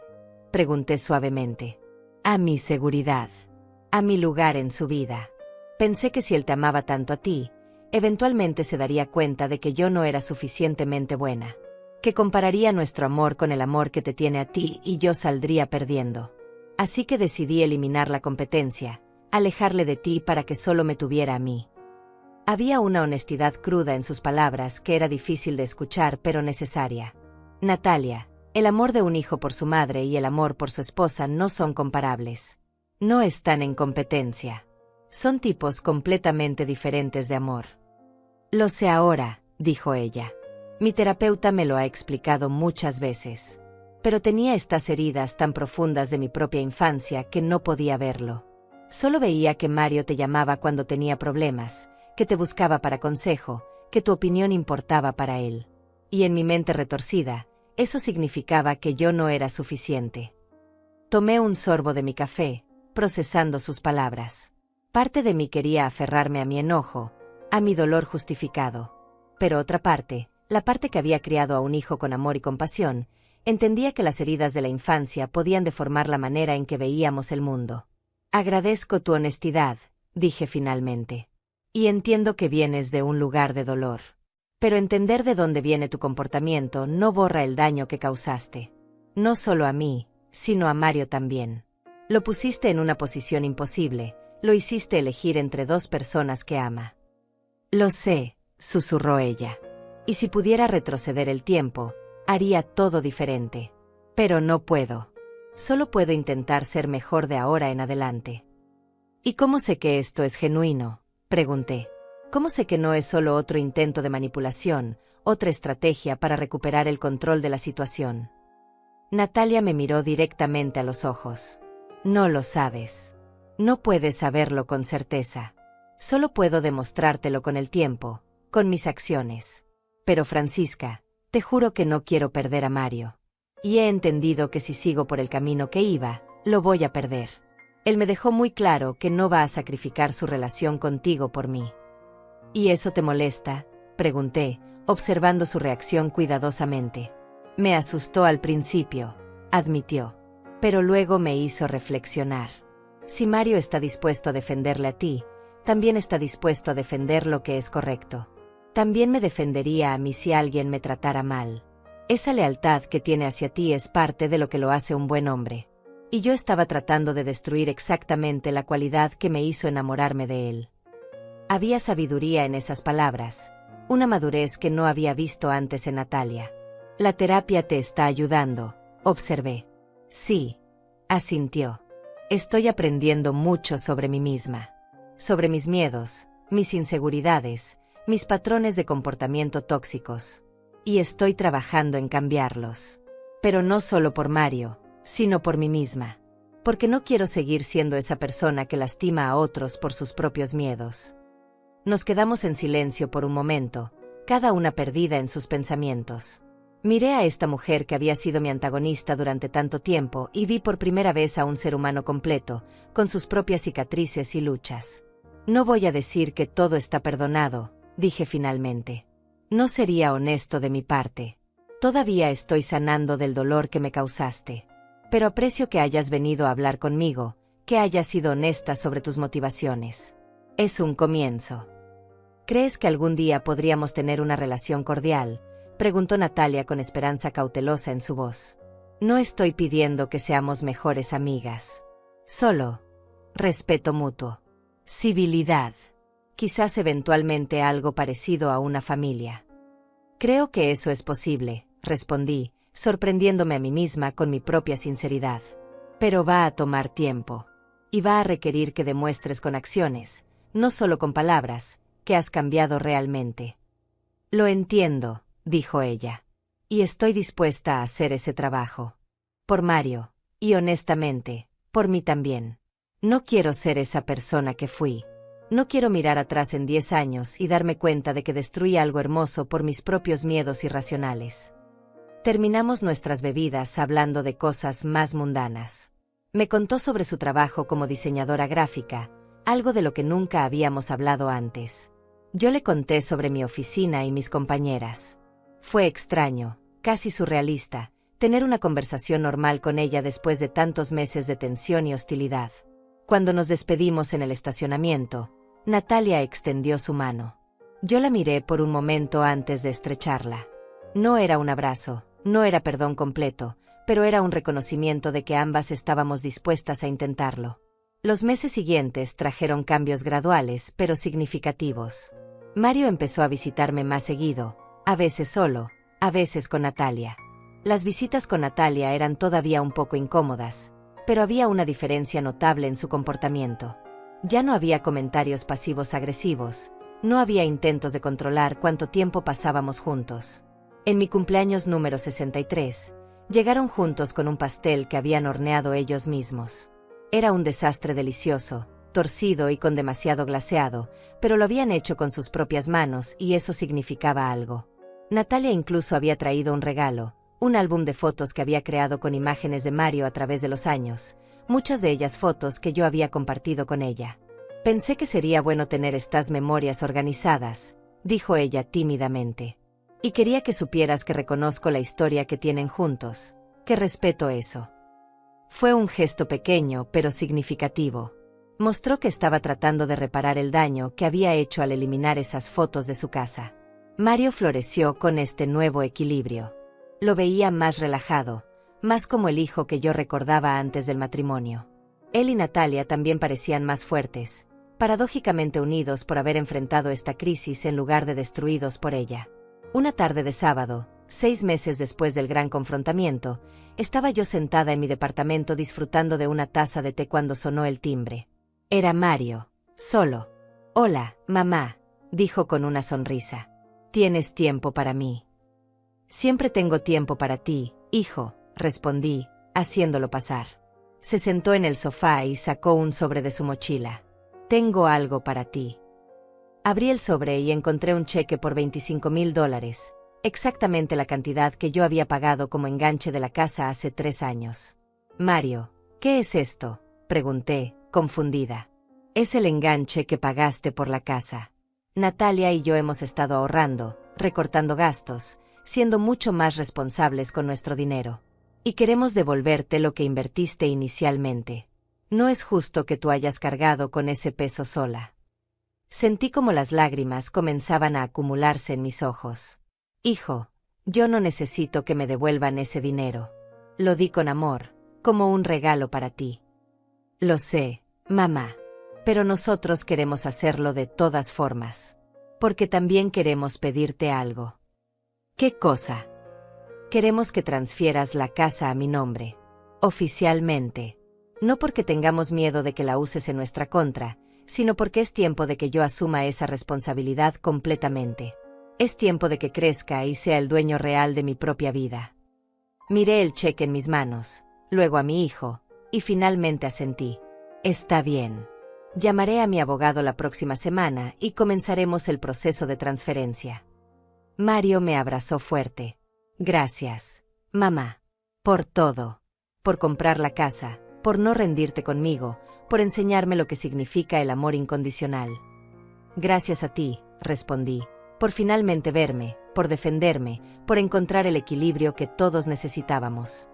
pregunté suavemente. A mi seguridad. A mi lugar en su vida. Pensé que si él te amaba tanto a ti, eventualmente se daría cuenta de que yo no era suficientemente buena. Que compararía nuestro amor con el amor que te tiene a ti y yo saldría perdiendo. Así que decidí eliminar la competencia, alejarle de ti para que solo me tuviera a mí. Había una honestidad cruda en sus palabras que era difícil de escuchar pero necesaria. Natalia, el amor de un hijo por su madre y el amor por su esposa no son comparables. No están en competencia. Son tipos completamente diferentes de amor. Lo sé ahora, dijo ella. Mi terapeuta me lo ha explicado muchas veces. Pero tenía estas heridas tan profundas de mi propia infancia que no podía verlo. Solo veía que Mario te llamaba cuando tenía problemas, que te buscaba para consejo, que tu opinión importaba para él. Y en mi mente retorcida, eso significaba que yo no era suficiente. Tomé un sorbo de mi café, procesando sus palabras. Parte de mí quería aferrarme a mi enojo, a mi dolor justificado. Pero otra parte, la parte que había criado a un hijo con amor y compasión, entendía que las heridas de la infancia podían deformar la manera en que veíamos el mundo. Agradezco tu honestidad, dije finalmente. Y entiendo que vienes de un lugar de dolor. Pero entender de dónde viene tu comportamiento no borra el daño que causaste. No solo a mí, sino a Mario también. Lo pusiste en una posición imposible, lo hiciste elegir entre 2 personas que ama. Lo sé, susurró ella. Y si pudiera retroceder el tiempo, haría todo diferente. Pero no puedo. Solo puedo intentar ser mejor de ahora en adelante. ¿Y cómo sé que esto es genuino?, pregunté. ¿Cómo sé que no es solo otro intento de manipulación, otra estrategia para recuperar el control de la situación? Natalia me miró directamente a los ojos. No lo sabes. No puedes saberlo con certeza. Solo puedo demostrártelo con el tiempo, con mis acciones. Pero Francisca, te juro que no quiero perder a Mario. Y he entendido que si sigo por el camino que iba, lo voy a perder. Él me dejó muy claro que no va a sacrificar su relación contigo por mí. ¿Y eso te molesta?, pregunté, observando su reacción cuidadosamente. Me asustó al principio, admitió. Pero luego me hizo reflexionar. Si Mario está dispuesto a defenderle a ti, también está dispuesto a defender lo que es correcto. También me defendería a mí si alguien me tratara mal. Esa lealtad que tiene hacia ti es parte de lo que lo hace un buen hombre. Y yo estaba tratando de destruir exactamente la cualidad que me hizo enamorarme de él. Había sabiduría en esas palabras, una madurez que no había visto antes en Natalia. La terapia te está ayudando, observé. Sí, asintió. Estoy aprendiendo mucho sobre mí misma, sobre mis miedos, mis inseguridades, mis patrones de comportamiento tóxicos. Y estoy trabajando en cambiarlos. Pero no solo por Mario, sino por mí misma. Porque no quiero seguir siendo esa persona que lastima a otros por sus propios miedos. Nos quedamos en silencio por un momento, cada una perdida en sus pensamientos. Miré a esta mujer que había sido mi antagonista durante tanto tiempo y vi por primera vez a un ser humano completo, con sus propias cicatrices y luchas. No voy a decir que todo está perdonado, dije finalmente. No sería honesto de mi parte. Todavía estoy sanando del dolor que me causaste. Pero aprecio que hayas venido a hablar conmigo, que hayas sido honesta sobre tus motivaciones. Es un comienzo. ¿Crees que algún día podríamos tener una relación cordial, Preguntó Natalia con esperanza cautelosa en su voz. No estoy pidiendo que seamos mejores amigas. Solo respeto mutuo. Civilidad. Quizás eventualmente algo parecido a una familia. Creo que eso es posible, respondí, sorprendiéndome a mí misma con mi propia sinceridad. Pero va a tomar tiempo. Y va a requerir que demuestres con acciones, no solo con palabras, que has cambiado realmente. Lo entiendo, dijo ella. Y estoy dispuesta a hacer ese trabajo. Por Mario, y honestamente, por mí también. No quiero ser esa persona que fui. No quiero mirar atrás en 10 años y darme cuenta de que destruí algo hermoso por mis propios miedos irracionales. Terminamos nuestras bebidas hablando de cosas más mundanas. Me contó sobre su trabajo como diseñadora gráfica, algo de lo que nunca habíamos hablado antes. Yo le conté sobre mi oficina y mis compañeras. Fue extraño, casi surrealista, tener una conversación normal con ella después de tantos meses de tensión y hostilidad. Cuando nos despedimos en el estacionamiento, Natalia extendió su mano. Yo la miré por un momento antes de estrecharla. No era un abrazo, no era perdón completo, pero era un reconocimiento de que ambas estábamos dispuestas a intentarlo. Los meses siguientes trajeron cambios graduales, pero significativos. Mario empezó a visitarme más seguido, a veces solo, a veces con Natalia. Las visitas con Natalia eran todavía un poco incómodas, pero había una diferencia notable en su comportamiento. Ya no había comentarios pasivos agresivos, no había intentos de controlar cuánto tiempo pasábamos juntos. En mi cumpleaños número 63, llegaron juntos con un pastel que habían horneado ellos mismos. Era un desastre delicioso, torcido y con demasiado glaseado, pero lo habían hecho con sus propias manos y eso significaba algo. Natalia incluso había traído un regalo, un álbum de fotos que había creado con imágenes de Mario a través de los años, muchas de ellas fotos que yo había compartido con ella. Pensé que sería bueno tener estas memorias organizadas, dijo ella tímidamente. Y quería que supieras que reconozco la historia que tienen juntos, que respeto eso. Fue un gesto pequeño pero significativo. Mostró que estaba tratando de reparar el daño que había hecho al eliminar esas fotos de su casa. Mario floreció con este nuevo equilibrio. Lo veía más relajado, más como el hijo que yo recordaba antes del matrimonio. Él y Natalia también parecían más fuertes, paradójicamente unidos por haber enfrentado esta crisis en lugar de destruidos por ella. Una tarde de sábado, 6 meses después del gran confrontamiento, estaba yo sentada en mi departamento disfrutando de una taza de té cuando sonó el timbre. Era Mario, solo. «Hola, mamá», dijo con una sonrisa. «¿Tienes tiempo para mí?» «Siempre tengo tiempo para ti, hijo», respondí, haciéndolo pasar. Se sentó en el sofá y sacó un sobre de su mochila. «Tengo algo para ti». Abrí el sobre y encontré un cheque por $25,000, exactamente la cantidad que yo había pagado como enganche de la casa hace 3 años. «Mario, ¿qué es esto?», pregunté, confundida. «Es el enganche que pagaste por la casa. Natalia y yo hemos estado ahorrando, recortando gastos, siendo mucho más responsables con nuestro dinero. Y queremos devolverte lo que invertiste inicialmente. No es justo que tú hayas cargado con ese peso sola». Sentí como las lágrimas comenzaban a acumularse en mis ojos. «Hijo, yo no necesito que me devuelvan ese dinero. Lo di con amor, como un regalo para ti». «Lo sé, mamá. Pero nosotros queremos hacerlo de todas formas. Porque también queremos pedirte algo». «¿Qué cosa?» «Queremos que transfieras la casa a mi nombre. Oficialmente. No porque tengamos miedo de que la uses en nuestra contra, sino porque es tiempo de que yo asuma esa responsabilidad completamente. Es tiempo de que crezca y sea el dueño real de mi propia vida». Miré el cheque en mis manos, luego a mi hijo, y finalmente asentí. «Está bien. Llamaré a mi abogado la próxima semana y comenzaremos el proceso de transferencia». Mario me abrazó fuerte. «Gracias, mamá. Por todo. Por comprar la casa, por no rendirte conmigo, por enseñarme lo que significa el amor incondicional». «Gracias a ti», respondí, «por finalmente verme, por defenderme, por encontrar el equilibrio que todos necesitábamos».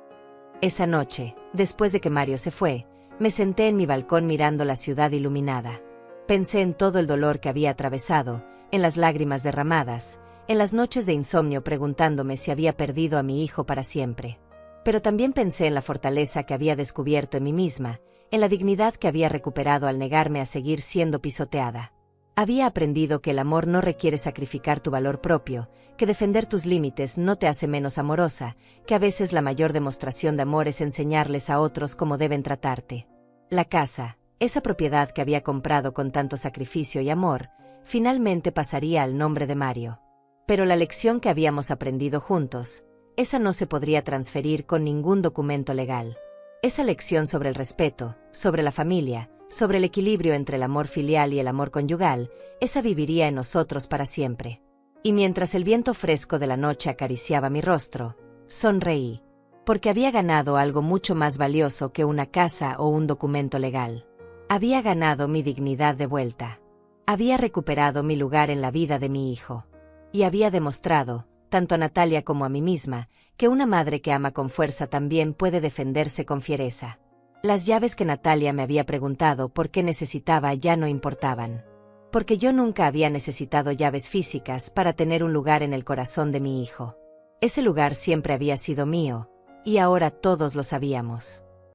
Esa noche, después de que Mario se fue, me senté en mi balcón mirando la ciudad iluminada. Pensé en todo el dolor que había atravesado, en las lágrimas derramadas, en las noches de insomnio preguntándome si había perdido a mi hijo para siempre. Pero también pensé en la fortaleza que había descubierto en mí misma, en la dignidad que había recuperado al negarme a seguir siendo pisoteada. Había aprendido que el amor no requiere sacrificar tu valor propio, que defender tus límites no te hace menos amorosa, que a veces la mayor demostración de amor es enseñarles a otros cómo deben tratarte. La casa, esa propiedad que había comprado con tanto sacrificio y amor, finalmente pasaría al nombre de Mario. Pero la lección que habíamos aprendido juntos, esa no se podría transferir con ningún documento legal. Esa lección sobre el respeto, sobre la familia, sobre el equilibrio entre el amor filial y el amor conyugal, esa viviría en nosotros para siempre. Y mientras el viento fresco de la noche acariciaba mi rostro, sonreí, porque había ganado algo mucho más valioso que una casa o un documento legal. Había ganado mi dignidad de vuelta. Había recuperado mi lugar en la vida de mi hijo. Y había demostrado, tanto a Natalia como a mí misma, que una madre que ama con fuerza también puede defenderse con fiereza. Las llaves que Natalia me había preguntado por qué necesitaba ya no importaban. Porque yo nunca había necesitado llaves físicas para tener un lugar en el corazón de mi hijo. Ese lugar siempre había sido mío, y ahora todos lo sabíamos.